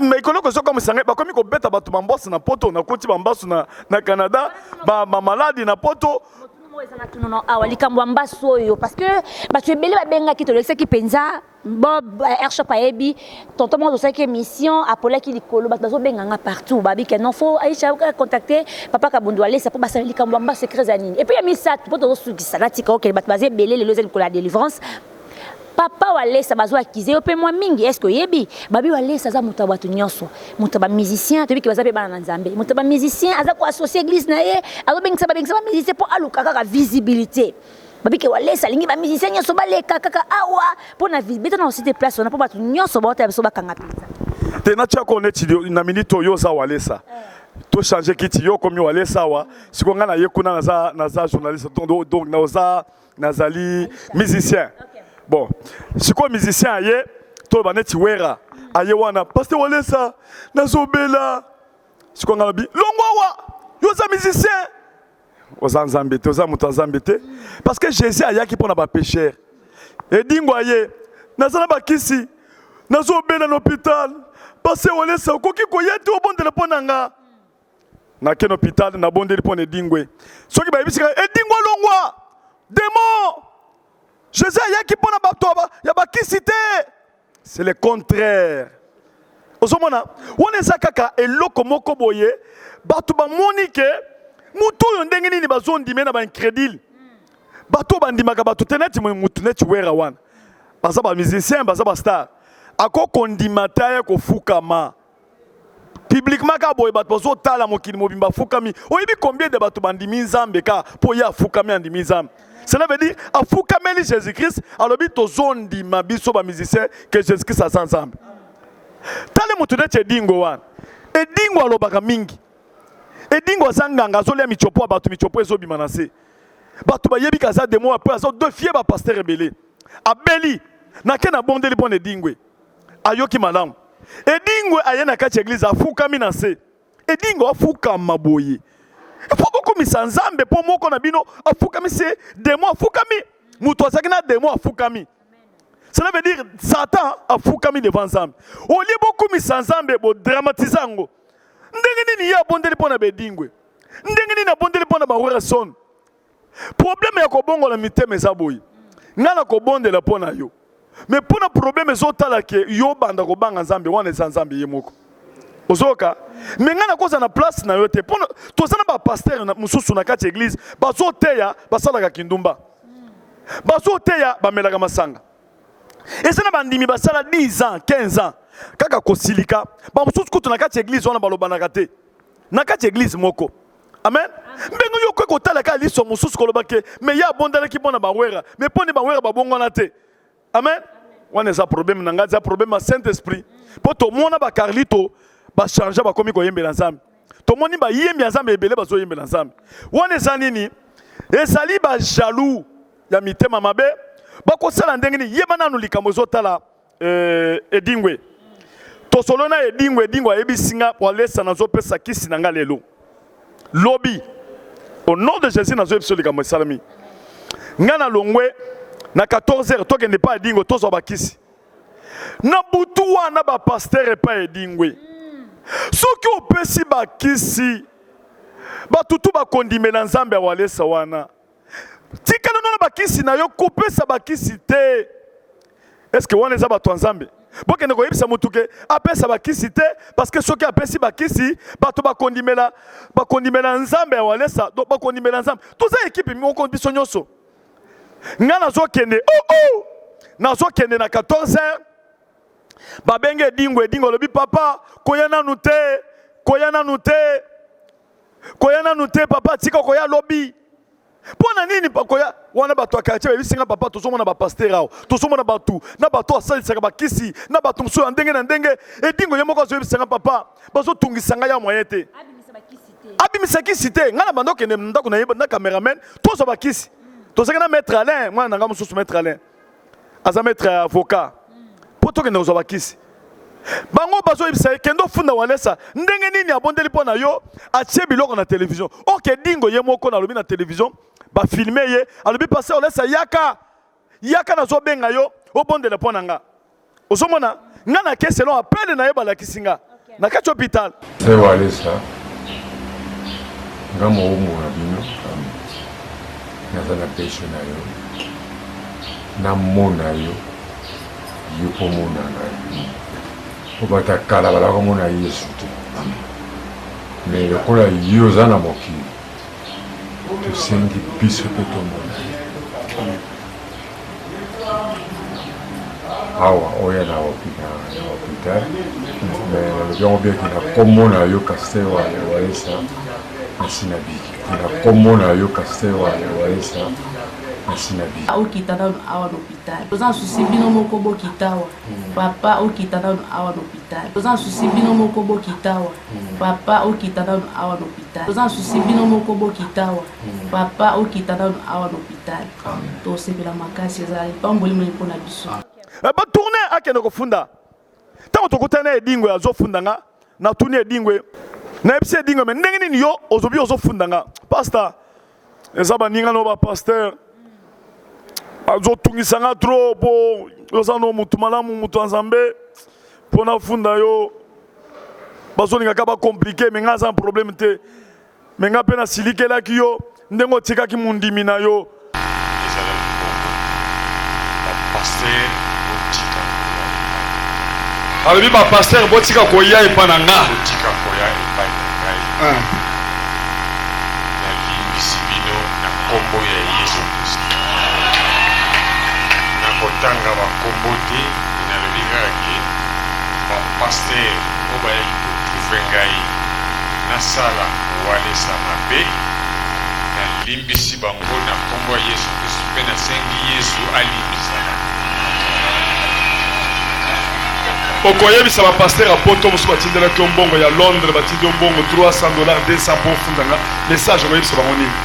Mais ikolo ko soka musanga ba komi ko beta batu bambosi na poto na koti bambasu na Canada, ba maladi na poto. Parce que tu es belé benga qui te laisse qui penza Bob Airshop aebi tonton mo dosa qui mission Apollo qui likolo bazo benga partout babi que non faut Aisha contacter papa Kabundu aller ça pour basa likambo mba secret zanini et puis il y a mis ça pour to sukisa la tika OK bat basé belé le lozen pour la délivrance. Papa wale sa bazo akize ope moi mingi est-ce que yebi babi wale sa za muta batu nyonso muta ba musicien to bi ki baza pe bana nzambe muta ba musicien aza ko associer église na ye azo bengisa ba musicien pour aluka kaka visibilité babi ke wale sa lingi ba musicien nyonso baleka kaka awa pour na visibilité na cité place on a pour batu nyonso ba ta biso ba kanga pizza te na tia ko neti na minute yo za wale sa to changer kiti yo comme wale sa wa sikonga na yekuna na za journaliste donc na za nazali musicien. Bon, si quoi musicien aye, to baneti wera, aye wana, pasteur wale sa, nazobela. Si quoi ngalabi, longwa yo za musicien. Oza nzambete, oza muta nzambete. Parce que Jésus aya qui pona ba pécheur. Et dingo aye, nazana ba kisi, nazobela na hôpital. Pasteur wale sa, koki koyete obonde le ponanga. Na ken hôpital na bonde le pone dingwe. Soki ba yebisika, et dingo longwa, démon. Jésus a qui pona batoba ya bakisité. C'est le contraire. Ozomona, wone zakaka eloko moko boye, batu ba monike, mutu yo ndenge nini bazondi mena ba incrédule. Batu bandimaka batu teneti mutu neti wera wana. Baza ba musicien, baza ba star. Ako kondimata ya ko fukama. Publiquement ka boye batu bazo tala mokili mobimba fukami. Oyebi combien de batu bandimi nzambe ka po ya fukami andimi nzambe. Cela veut dire, à Foukameli Jésus-Christ, alors que tu zondi ma biso ba musicien que Jésus-Christ a ensemble. Tale mutune che dingo wan. E dingo alobaka mingi. E dingo sanganga zo le michopo batu michopo ezo bimanase. Batu ba yebi kaza demo après azo deux fiers ba pasteur rebellé. Abeli na kena bondeli pone dingwe. Ayoki malamu. E dingwe ayena ka église a Foukami na se. E dingo afukama boye. Il faut beaucoup misanzambe pour moko na bino afukami c'est démon afukami muto azakina démon afukami. Cela veut dire Satan afukami devant Nzambe. Au lieu beaucoup misanzambe bo dramatizango. Ndenge nini ya bondeli pona bedingwe. Ndenge nini na bondeli pona ba wera son. Problème ya ko bongo la miteme zaboyi. Ngana ko bondela pona yo. Mais pona problème ezotala ke yo banda ko banga Nzambe wana Nzambe yemoko. Ozoka menga na koza na place na yote pono tozana ba pasteur na mususu na kati église bazoteya basalaka kindumba bazoteya bamelaka masanga esena bandimi basala 10 ans 15 ans kaka kosilika ba mususu kutu na kati église wana balobanaka te na kati église moko amen mbengo yo ko kotala ka liso mususu kolobake mais ya bondala ki bona bawera mais poni bawera babongona te amen wana za problème na ngaza problème à Saint-Esprit poto mona ba Carlito ba changer ba komi ko yembela nzambe to moni ba yembi nzambe ebele bazo yembela nzambe wana zanini ezali ba jaloux ya mitema mabe ba ko sala ndenge ni yeba nanu likambo zotala edingwe to solona edingwe ebisinga walesa nazo pesa kisi nanga lelo lobby au nom de Jésus nazo ebiso likambo salami ngana longwe na 14h to kende pa edingwe to zo ba kisi na butu wana ba pasteur pa edingwe soki opesi bakisi batutu bakondimela nzambe awalesa wana tikana nona bakisi na yo kopesa bakisi te est-ce que wana eza bato nzambe bokende koyebisa mutu ke apesa bakisi te parce que soki apesi bakisi bato bakondimela nzambe awalesa donc bakondimela nzambe toza ekipe moko biso nyonso nga nazokende nazokende na 14h babenge dingo lobi papa koyana nute papa tika koya lobi pona nini pakoya wana bato akatia bisinga papa tozomona ba pasteur awo tozomona batu na bato asalisaka bakisi na bato mso ndenge na ndenge edingo yemoko zo bisinga papa bazo tungisanga ya moyete abimisa kisi te ngana bando kende ndako na cameraman tozo bakisi tozaka na maître Alain mwana nanga mususu maître Alain aza maître avocat poto kende zo bakisi bango bazo ibisa kendo funda walesa ndenge nini abondeli pona yo atie biloko na télévision oke dingo yemoko na lobi na télévision ba filmer ye alobi passer olesa yaka na zo benga yo obondela pona nga osomona nga na ke selon appel na ye bala kisinga na kati hôpital c'est walesa nga mo na bino na za patient na yo na mona yo yuko mona na yo obata kala bala ko mona Yesu te mais lokola yo za na mokili tosengi biso mpe tomona awa oya na hôpital mais yango biaki na kombo na yo kaster walesa na sinabiki na kombo na yo kaster walesa na sinabiki okita na awa na hôpital toza susi bino moko bokitawa papa okita na awa na hôpital toza susi bino moko bokitawa papa okita na awa na hôpital toza susi bino moko bokitawa papa okita na awa na hôpital tosepela makasi ezali pamboli mo mpona biso ba tourner akende kofunda tango tokutana edingo azofunda nga na tuni edingo na epsi edingo me ndenge nini yo ozobi ozofunda nga pastor eza baninga no ba pasteur azotungisa nga trop po yoza no mutu malamu mutu anzambe pona funda yo bazoningaka ba compliqué me nga za problème te me nga pe na silikelaki yo ndengo tikaki mundimi na yo pasteur alobi ba pasteur botika koya epa na nga botika koya epa na ngai nalimbisi bino na kombo ya Yesu Kristo nakotanga bakombo te nalobi kaka bapasteur oyo bayaki kotrouve ngai nasala walesa mabe nalimbisi bango na kombo ya Yesu Kristo mpe nasengi Yesu alimbisaka okoyebisa bapasteur apoto mosusu batindelaki ombongo ya Londres batindi ombongo $300 200 po ofundanga message okoyebisa bango nini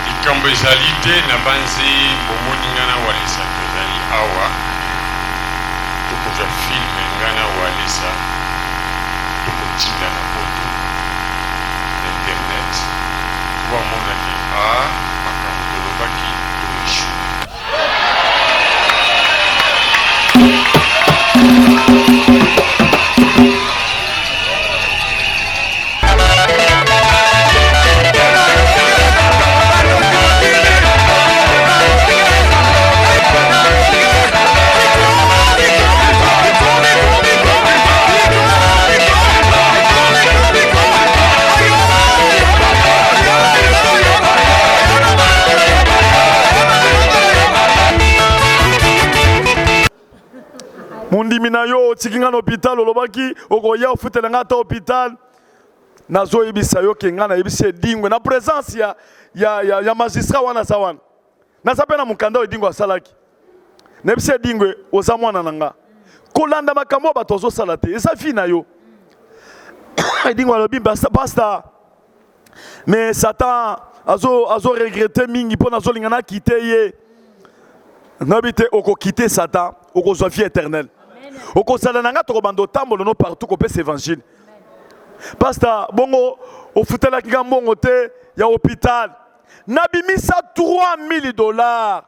likambo ezali te na banzi bomoni nga na walesa tozali awa tokozwa filme nga na walesa tokotinda na poto na internet tobamonaki makambo tolobaki toishu mundimi na yo otikinga na hôpital olobaki okoya ofutela nga ata hôpital nazoyebisa yo ke nga nayebisi edingwe na présence ya magistrat wana aza wana naza mpe na mokanda oyo edingwe asalaki nayebisi edingwe oza mwana na nga kolanda makambo bato ozosala te eza fi na yo edingwe alobi pastor mais satan azo regrette mingi mpo nazolinga nakite ye nayebi te okokite satan okozwa vie éternelle okozala na nga tokobanda otambola no partout kopesa évangile pastor bongo ofutelaki nga mbongo te ya hôpital nabimisa $3000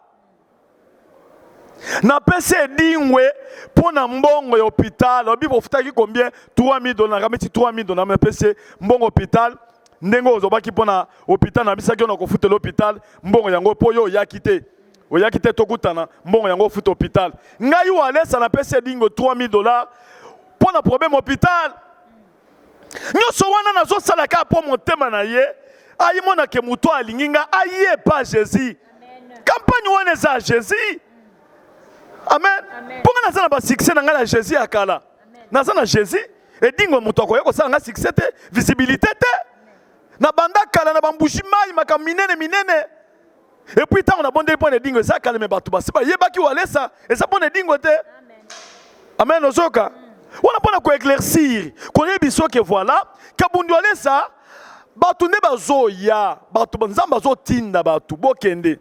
napesi edingwe mpo na mbongo ya hôpital obi bofutaki combien $3000 nakamiti $3000 napesi mbongo hôpital ndenge ozobaki mpo na hôpital nabisaki yo na kofutela hôpital mbongo yango mpo yo oyaki te oyaki te tokutana mbongo yango ofuta hôpital ngai walesa napesi edingo $3000 mpo na problème hôpital nyonso wana nazosalaka mpo motema na ye ayimonake moto alingi nga aye pa Jésus campagne wana eza Jésus Amen. Pour que nous ayons un succès dans Jésus à Kala. Nous avons Jésus et dingo mutoko yoko ça nga succès te visibilité te. Na banda Kala na bambushima imaka minene. Et puis tant on a bon des points de dingo ça Kala me batuba. C'est pas yebaki wale ça et ça bon de dingo te. Amen ozoka. On a pas éclaircir. Connaît biso que voilà kabundu wale ça batu ne bazoya batu banzamba zo tinda batu bokende.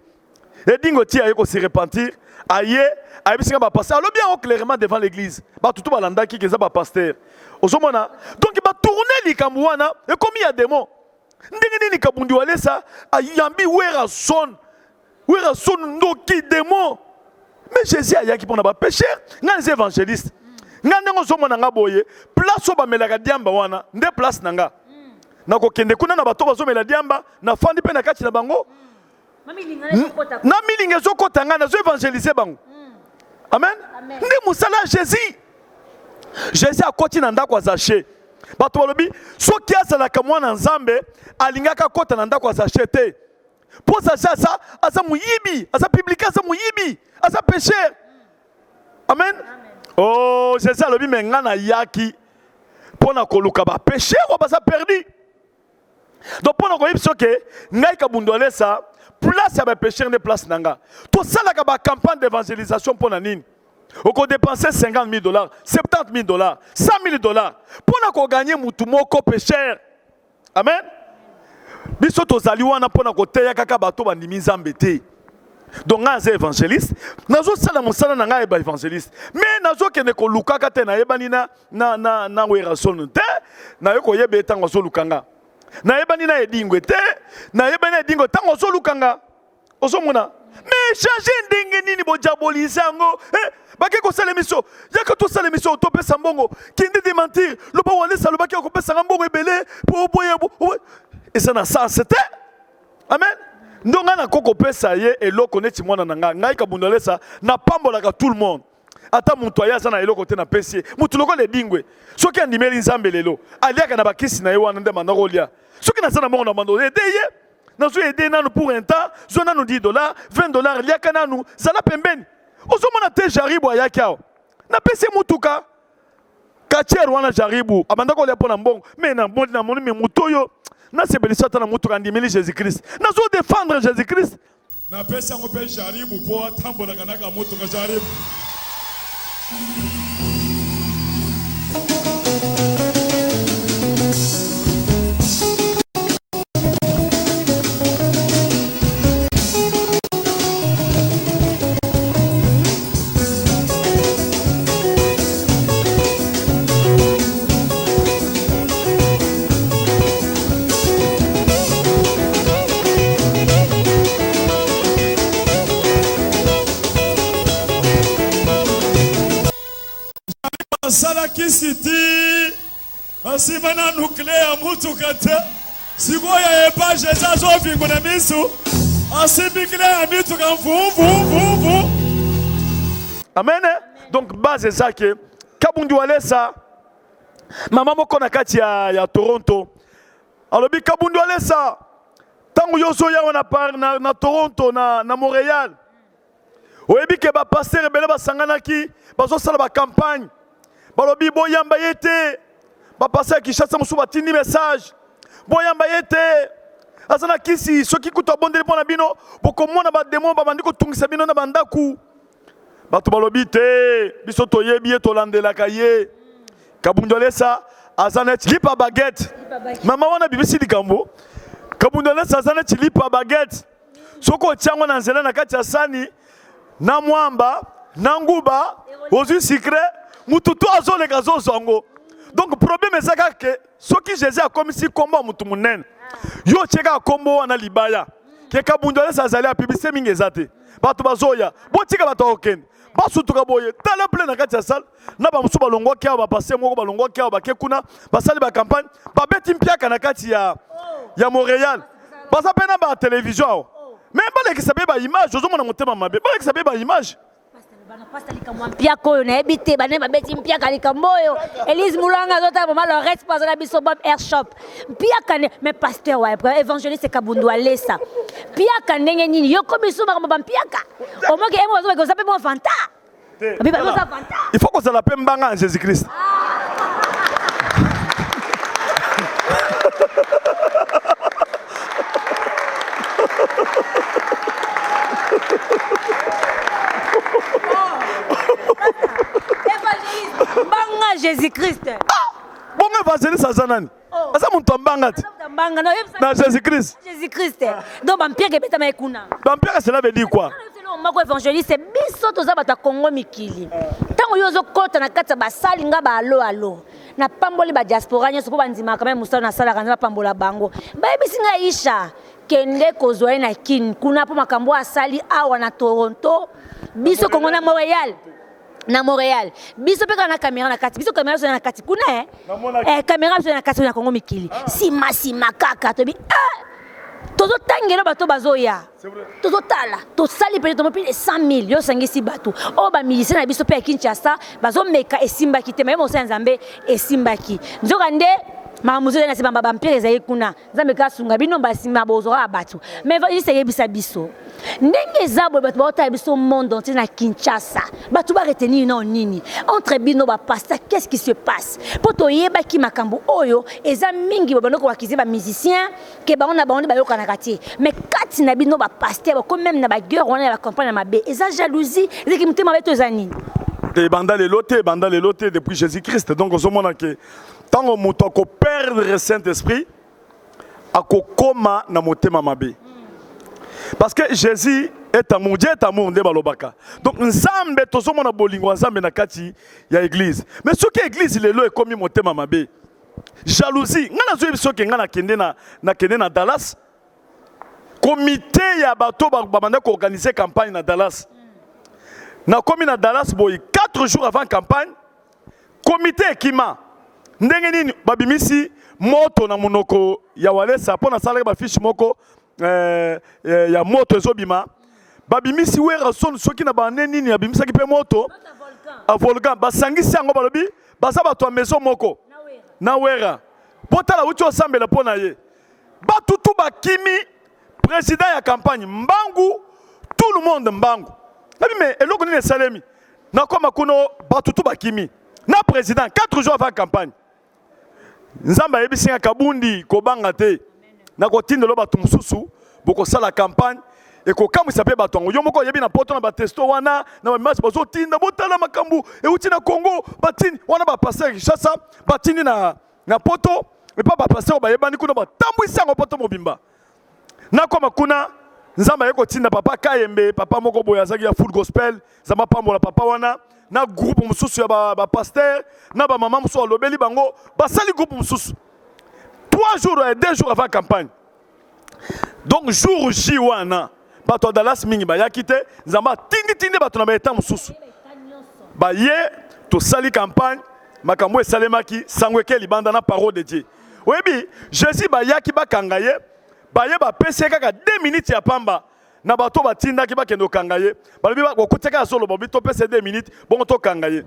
Et dingo tia yeko se repentir. Aïe, aïe, ba pasteur. Alors bien clairement devant l'église. Ba tout balanda qui est ba pasteur. Osomona. Donc il va tourner les kamouana et comme il y a des mots. Ndenge ni kabundi wale ça, ayambi wera son ndoki démon. Mais Jésus a yaki pona ba pécheur, nga les évangélistes. Nga ndengo osomona nga boye, place ba melaka diamba wana, nde place nanga. Na ko kende kuna na bato bazo mela diamba, na fandi pe na kati na bango. Na milinga zokota nga na zo évangéliser bango. Amen. Ndi musala Jésus. Jésus a koti na ndako azache. Bato balobi soki azalaka mwana nzambe alingaka kota na ndako azache te. Po ça asa muyibi, asa publica asa muyibi, asa pécheur. Amen. Oh Jésus alobi menga na yaki pona koluka ba pécheur ou ba sa perdu. Donc pona ko yipso ke ngai kabundole ça place à mes pécheurs de place nanga. Tout ça là la campagne d'évangélisation pour la nine. On dépenser $50,000, $70,000, $100,000 pour gagner mutumoko pécheur. Amen. Biso to zaliwana pour na koteya kaka bato bandimi nzambete. Donc nga évangéliste, nazo sala mosala nanga eba évangéliste. Mais nazo kene ko luka kate na yebani na wera sonu te, na yoko yebe tango so lukanga. Na yebani na edingwe te, na yebani na edingwe tango so lukanga. Osomona. Mais changer ndenge nini bo diaboliser ngo. Bake ko sala émission, yaka to sala émission to pesa mbongo, kindi de mentir, lo ba wale salo bake ko pesa mbongo ebele po boye. Et ça na sens c'était. Amen. Ndonga na koko pesa ye eloko neti mwana nanga, ngai kabundole ça na pambola ka tout le monde. Ata mutu ayaza na eloko te na pesi mutu loko le dingwe soki andimeli nzambe lelo aliaka na bakisi na ye wana nde manako lia soki na sana mongo na mando ede ye na zo ede nanu pour un temps zo nanu $10 $20 liaka nanu zala pembeni ozomona te jaribu ayaki awo na pesi mutuka kacher wana jaribu abandako lia pona mbongo mais na mbondi na moni me mutoyo na sebelisa ta na mutuka andimeli Jésus Christ na zo défendre Jésus Christ na pesa ngo pe jaribu po atambola kanaka mutuka jaribu. Sala kisiti asimana nucléaire mutukata sikoya epaje zazo vingo na misu asibikle mitu kan vu. Amen. Donc base ça que kabundi wale ça mama moko na kati ya Toronto alobi kabundi wale ça tangu yoso ya wana par na Toronto na Montréal oyebi ke ba pasteur bele basangana ki bazo sala ba campagne balobi boyamba yete ba passer Kinshasa musu batindi message boyamba yete azana kisi soki kuto bondele pona bino bokomona ba démon ba bandiko tungisa bino na bandaku bato balobi te biso toyebi to landela kaye kabundole sa azana lipa baguette mama wana bibisi likambo kabundole sa azana lipa baguette soko tiango na nzela na kati ya sani na mwamba na nguba ozu secret mututu azoleka zongo. Donc problème ezaka ke soki Jésus a comme si kombo mutu munene yo cheka kombo wana libaya ke kabundole sa azali apibise mingi ezate bato bazoya botika bato okende basutuka boye tala plein na kati ya salle na ba musu balongwa kia ba passer moko balongwa kia ba kekuna basali ba campagne ba beti mpiaka na kati ya Montréal basa pena ba télévision même ba lekisa be ba image ozomona motema mabe ba lekisa be ba image Pastor likamwa mpiako na ebite bane babeti mpiaka likamboyo Elise Mulanga zota mama le reste pas na biso Bob Air Shop mpiaka ne mais pasteur wa évangéliste Kabundu alesa mpiaka ndenge nini yoko biso ba mpiaka omoke emo zo ko sape mo fanta Il faut que ça l'appelle Mbanga en Jésus-Christ. Mbanga Jésus-Christ. Bon évangéliste azanani. Asa muntu mbanga ti. Mbanga na Jésus-Christ. Jésus-Christ. Donc Bampierre ke beta maikuna. Bampierre cela veut dire quoi? Mako évangéliste biso toza bata Kongo mikili. Tango yozo kota na kati basali nga ba alo. Na pamboli ba diaspora nyoso po bandima quand même musala na sala kanza pambola bango. Ba bisinga isha kende kozwa na kin kuna po makambo asali awa na Toronto. Biso Kongo na Montréal. Na Montréal biso peka na caméra na kati biso caméra so na kati kuna caméra so na kati na Kongo mikili sima kaka to bi tozo tangelo bato bazoya tozo tala to sali peut-être mo pile 100 000 yo sangisi bato o ba musicien na biso pe Kinshasa bazo meka esimba ki te même au Nzambe esimba ki nzoka nde mamuzo na sima Bampierre ezali kuna Nzambe ka sunga bino basima bozora bato mais va essayer bisa biso ndenge zabo bato ba biso monde entier na Kinshasa bato ba retenir na nini entre bino ba pasteur qu'est-ce qui se passe poto yeba ki makambo oyo eza mingi ba bano ko wakize ba musicien ke ba on a ba on ba yoka na kati mais kati na bino ba pasteur comme même na ba guerre on a ba campagne na mabe eza jalousie ezeki mutema beto eza nini te banda le loté depuis Jésus-Christ donc au moment que tant que moto ko perdre Saint-Esprit akokoma na motema mabe. Parce que Jésus est amour, Dieu est amour nde balobaka. Donc nzambe tozomo na bolingo nzambe na kati ya église. Mais ce que église lelo est comme motema mabe. Jalousie, ngana zo biso ke ngana kende na Dallas. Comité ya bato ba banda ko organiser campagne na Dallas. Na komi na Dallas boy 4 jours avant campagne. Comité ekima ndenge nini babimisi moto na munoko ya walesa pona sala ba fiche moko ya moto ezobima babimisi wera son soki na ba nini ya bimisa ki pe moto a volcan basangisi yango balobi baza bato ya maison moko na wera botala uti osambela pona ye batutu bakimi président ya campagne mbangu tout le monde mbangu nabi mais eloko nini esalemi na koma kuno batutu bakimi na président 4 jours avant campagne nzamba yebisinga kabundi kobanga te na kotindelo bato mususu boko sala campagne et ko kamwisa pe bato yo moko yebi na poto na ba testo wana na ba match bazo tinda botala makambu e uti na Congo batini wana ba passer Kinshasa batini na poto et pas ba passer ba yebani kuna ba tambwisa ngo poto mobimba na koma kuna nzamba yeko tinda papa Kayembe papa moko boya zaki ya full gospel zama pambola papa wana na groupe mususu ya ba pasteur na ba maman mususu lobeli bango basali groupe mususu 3 jours et 2 jours avant campagne. Donc jour J wana bato Dallas mingi ba yakite nzamba tindi bato na ba eta mususu ba ye to sali campagne makambo esalemaki sangweke libanda na parole de Dieu. Oyebi Jésus ba yaki ba kangaye ba ye ba pese kaka 2 minutes ya pamba na bato batinda ki bakendo kangaye balobi ba kokuteka solo bobi to pese 2 minutes bon to kangaye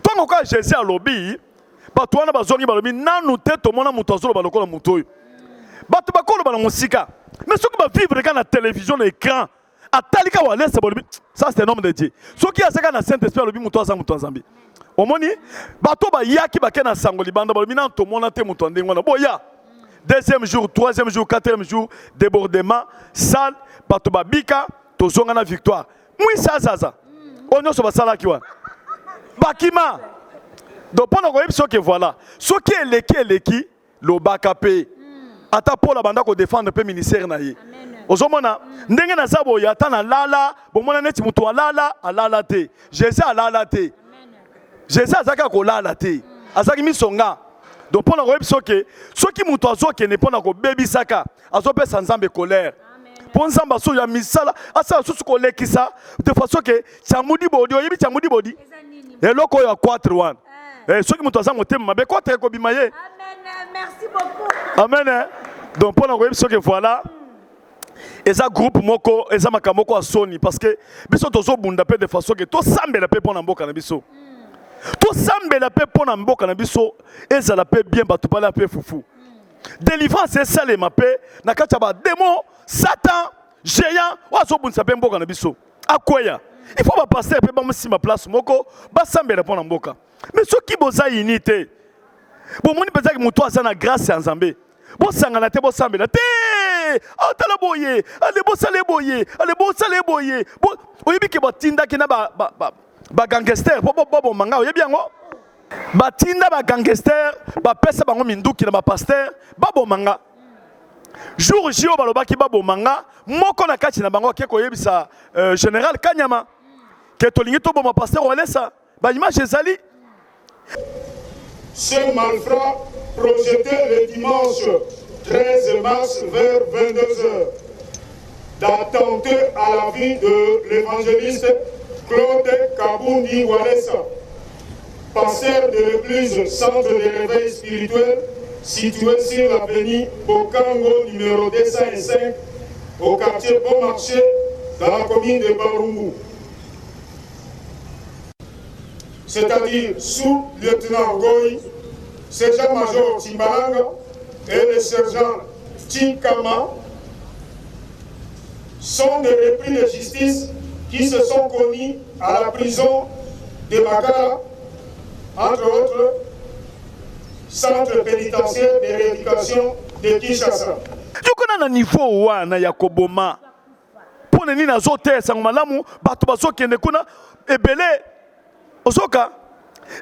tongo ka Jésus alobi bato wana bazongi balobi nanu te to mona muto solo balokola muto oyo bato bakolo bana musika mais ceux qui va vivre quand la télévision l'écran atalika wa laisse balobi ça c'est un homme de Dieu ceux qui a saka na Saint-Esprit balobi muto za muto nzambi omoni bato ba yaki bakena sango libanda balobi nan to mona te muto ndengo na boya deuxième jour troisième jour quatrième jour débordement salle bato babika tozonga na victoire mwisa zaza onyo so basala kiwa bakima donc pendant ko yebso que voilà ce qui est leki lo bakape ata pola banda ko défendre pe ministère na ye ozomona ndenge na zabo ya ta na lala bomona neti mutu alala te Jésus alala te Jésus azaka ko lala te azaki misonga donc pendant ko yebso que ce qui mutu azoke ne pendant ko bebisaka azopesa nzambe colère pour nzamba so ya misala asa susu ko lekisa de façon que chamudi bodi oyebi chamudi bodi eloko ya 4-1 ceux qui mutu azango te mabe 4 ko bimaye amen merci beaucoup amen donc pour nous ce que voilà eza groupe moko eza makamoko a soni parce que biso tozo bunda pe de façon que to sambela pe pona mboka na biso to sambela pe pona mboka na biso eza la pe bien batu pala pe fufu délivrance c'est ça les mapé na kacha ba démon satan géant wa zo bunsa pe mboka na biso akoya Il faut que pasteur peut pas ma place moko, ba sambe répondre mboka. Mais ce qui boza unité. Bon moni peut que muto azana grâce en Zambé. Bo sangana te bo sambe na te. Ah tala boye, allez bo sale boye, allez bo sale boye. Bo oyebi ke botinda ke na ba gangster, bo manga oyebi yango. Batinda ba gangster, ba pesa bango minduki na ba pasteur, ba bo manga. Jour J.O. balobaki babo manga moko na kati na bango ke koyebisa général Kanyama ke tolingi to boma pasteur Walesa ba image ezali. Ce malfrat projeté le dimanche 13 mars vers 22h d'attenter à la vie de l'évangéliste Claude Kabundi Walesa, pasteur de l'église Centre de réveil spirituel situé sur l'avenue Bokango numéro 205 au quartier Bon Marché dans la commune de Barumbu. C'est-à-dire sous lieutenant Goy, sergent-major Timbalanga et le sergent Tinkama sont des repris de justice qui se sont connus à la prison de Makala, entre autres centre pénitentiaire de rééducation de Kinshasa. Yokona na niveau wana ya koboma. Pone ni na zote sango malamu bato bazokende kuna ebele osoka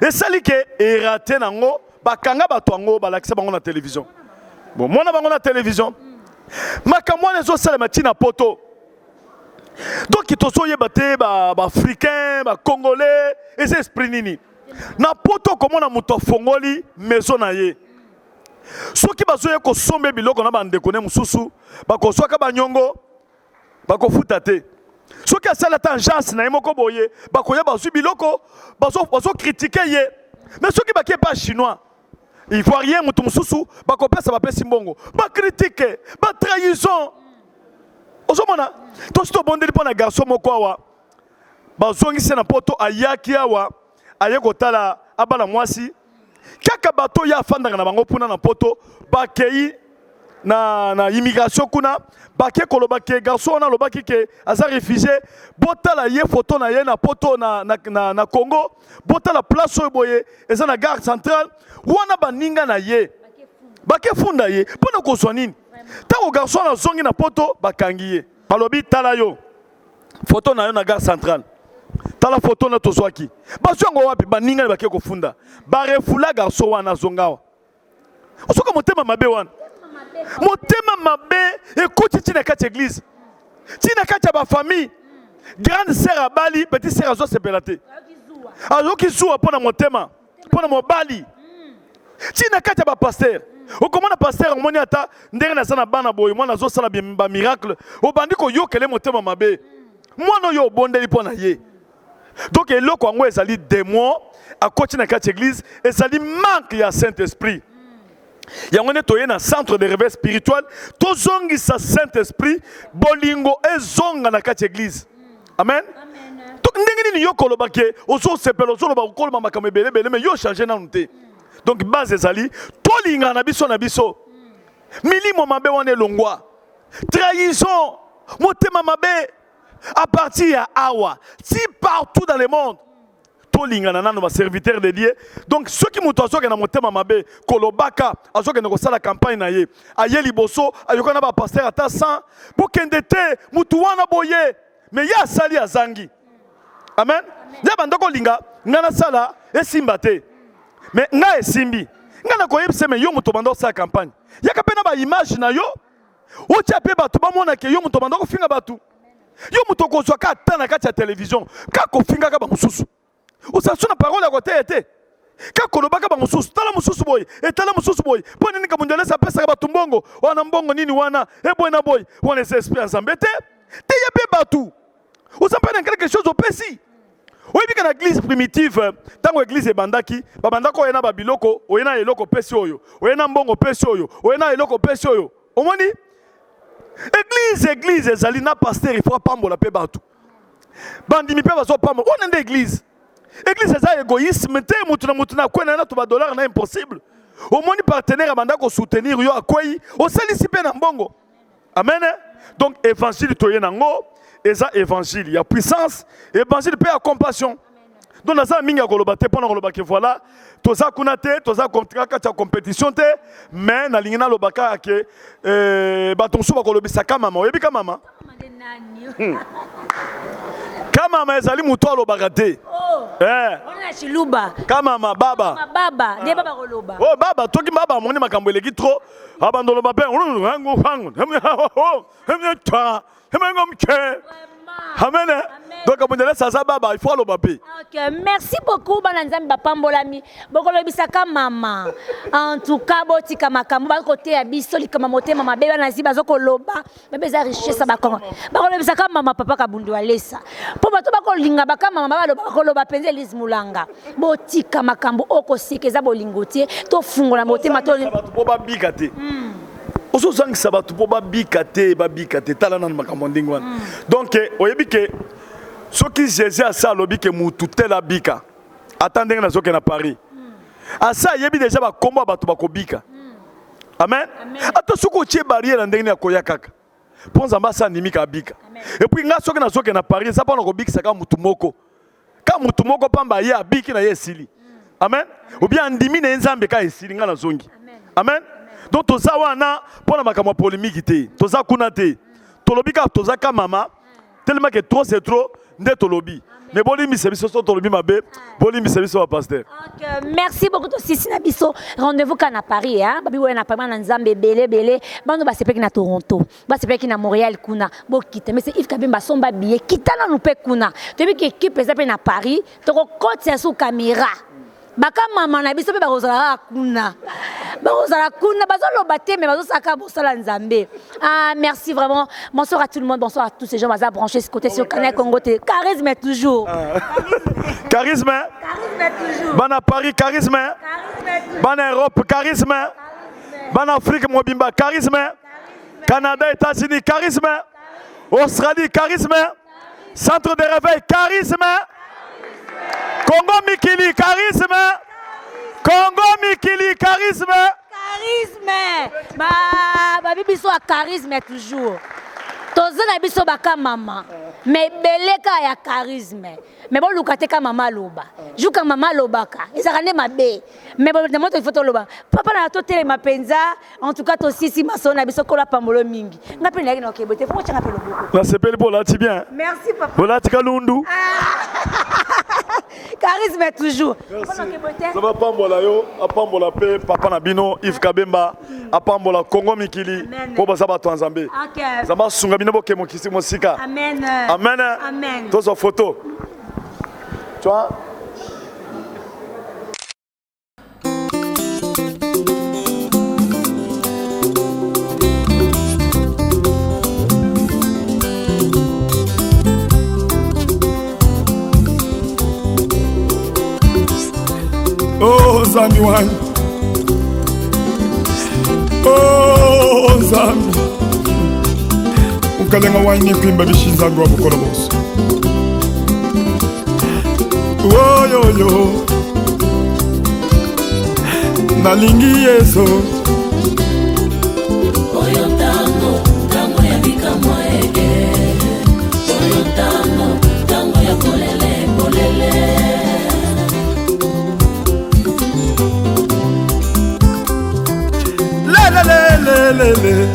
esali ke erate nango bakanga bato ngo balakisa bango na télévision. Bon mona bango na télévision. Makamwana zo sala matina poto. Donc tozoyeba te ba africain, ba congolais, et c'est esprit nini. Na poto komona muto fongoli maison na ye. Soki bazoye ko sombe biloko na bande kone mususu, bako soka banyongo, bako futa te. Soki asala tangence na yemoko boye, bako ya bazu biloko, bazo critiquer ye. Mais soki baké pas chinois, il faut rien muto mususu, bako pesa ba pesi mbongo, ba critiquer, ba trahison. Ozomona, to sto bondeli pona garçon moko awa. Bazongisi na poto ayaki awa. Aye kotala abala mwasi kaka bato ya fandanga na bango puna na poto bakei na immigration kuna bake koloba ke garçon na lobaki ke aza réfugié botala ye photo na ye na poto na Congo botala place boye eza na gare centrale wana baninga na ye bake funda ye pona kozwa nini tango garçon na zongi na poto bakangi ye balobi tala yo photo na yo na gare centrale. Tala photo na tozwaki. Basongo wapi baninga na bake kofunda. Ba refula garçon wana zongawa. Osoka motema mabe wana. Motema mabe écoute tina kati église. Tina kati ba famille. Grande sœur à Bali, petite sœur à zo sepelate. Azo ki zuwa pona motema, pona mobali. Tina kati ba pasteur. Okomona pasteur omoni ata ndenge na sana bana boy, mwana zo sala ba miracle. Obandi ko yokele motema mabe. Mwana yo bondeli pona ye. Donc il y a des démons à côté de la église et ça dit manque ya Saint-Esprit. Il y a un centre de réveil spirituel, tout zongi sa Saint-Esprit, bolingo et zonga na église. Amen. Donc ndengeni yo kolobake, ozo sepelo ozo loba koloma makame bele mais yo changer na nté. Donc base ezali, to linga na biso na biso. Milimo mabe wane longwa. Trahison, motema mabe. À partir à Awa, si partout dans le monde, tout le monde est serviteur de Dieu. Donc ceux qui m'ont dit que dans mon thème mabe, kolobaka, azo que nous la campagne na ye, aye liboso, ayokana ba pasteur ata 100, pour kendete, mutuwana boye, mais ya sali azangi. Amen. Ya bandoko linga, ngana sala esimbate. Mais nga esimbi. Ngana koyebse me yo muto bando sa campagne. Ya kapena ba image na yo, o tiape batu ba mona ke yo muto bando ko finga batu. Yo muto ko zwa ka tana kati ya télévision ka ko finga ka ba mususu usasuna parole ya côté été ka koloba ka ba mususu tala mususu boy et tala mususu boy poni nika munjale sa pesa ka batumbongo wana mbongo nini wana e boy na boy wana c'est esprit ensemble te ya pe batu usapena quelque chose au pesi oui bika na église primitive tango église ebandaki ba bandako oyena ba biloko oyena eloko pesi oyo oyena mbongo pesi oyo oyena eloko pesi oyo omoni Église, ezali na pasteur il faut pambola pe batu. Bandimi pe bazo pambola. On est d'église. Église eza égoïsme te mutu na kwena na to ba dollar na impossible. Au moins partenaire abanda ko soutenir yo akwei, o salisi pe na mbongo. Amen. Donc évangile toye nango, eza évangile, il y a puissance, évangile paix à compassion. Donc dans ça minga koloba te pona koloba ke voilà, toza kunate, toza kontraka ta compétition te, mais na lingina lobaka ke batonso ba kolobisa kama mama, oyebi kama mama. Kama mama ezali muto alobaka te. On a chiluba. Kama mama baba. Baba, ne baba koloba. Oh baba, toki baba moni makambo eleki trop. Abandolo ba pe, hango hango. Amen. Donc, baba, il faut le papier. Ok, merci beaucoup, Bananzam Bapambolami. Bokolo bisaka mama. En tout cas, botika makambo ba côté ya bisoli kama moté mama beba nazi bazoko loba. Bebe za richesse bakongo. Bokolo bisaka mama papa kabundu alesa. Po bato bakolinga baka mama ba loba bakoloba penze Elise Mulanga. Botika makambo oko sekeza bolingotie to fungola moté mato. Bato po ba bikate. Oso zangi sabatu po ba bikate tala na makambo ndingwana. Donc oyebi ke soki Jésus a ça lobi ke mutu tela bika. Attendez na soki na Paris. Asa yebi déjà ba kombo bato bakobika. Amen. Ato soko tie barrière ndenge ya koya kaka. Ponza mbasa nimika bika. Et puis nga soki na soki na Paris ça pas na kobika saka mutu moko. Ka mutu moko pamba ye abiki na yesili. Amen. Ou bien ndimi na nzambe ka esili nga na zongi. Amen. Donc toza wana pona makamwa polémique té. Toza kuna té. Tolobika toza ka mama tellement que trop c'est trop nde tolobi. Mais bolimi service so tolobi mabe, bolimi service wa pasteur. OK, merci beaucoup to sisi na biso. Rendez-vous kana Paris hein. Babi wena pa na Nzambe belé. Bando ba sepeki na Toronto. Ba sepeki na Montréal kuna. Bo kita mais c'est Yves Kabemba somba billet kitana nous pe kuna. Tobi ki équipe ezape na Paris, to ko kote sous caméra. Baka mama na biso pe ba kozala kuna. Ba kozala kuna bazolo baté mais bazo saka bosala Nzambe. Ah merci vraiment. Bonsoir à tout le monde, bonsoir à tous ces gens baza branchés ce côté sur Canal Congo. Charisme toujours. Charisme. Charisme toujours. Bana Paris charisme. Bana Europe charisme. Bana Afrique mobimba charisme. Canada, États-Unis charisme. Australie charisme. Centre de réveil charisme. Congo Mikili charisme. Congo Mikili charisme. Charisme. Ba biso a charisme toujours. Tozana biso baka mama. Mais beleka ya charisme. Mais bon lukate ka mama loba. Juka mama lobaka. Ezakane mabe. Mais bon de moto photo loba. Papa na to tele mapenza. En tout cas to sisi masona biso kola pambolo mingi. Ngapi na ngina okebote. Faut changa pelo boko. La sepeli bola ti bien. Merci papa. Bola ti kalundu. Charisme toujours. Ça va pambola yo, apambola pe papa na bino Yves Kabemba, apambola Congo Mikili. Po ba saba to Nzambe. OK. Zama sunga bino boke mokisi mosika. Amen. Amen. Amen. Tozo photo. Tu vois? Oh Zami wan. Oh Zami. Ukalenga wani kwimba bishinza ngwa bukola boss. Oh yo yo. Nalingi yeso. Oyo tango ya bika moege. Oyo tango ya polele. Le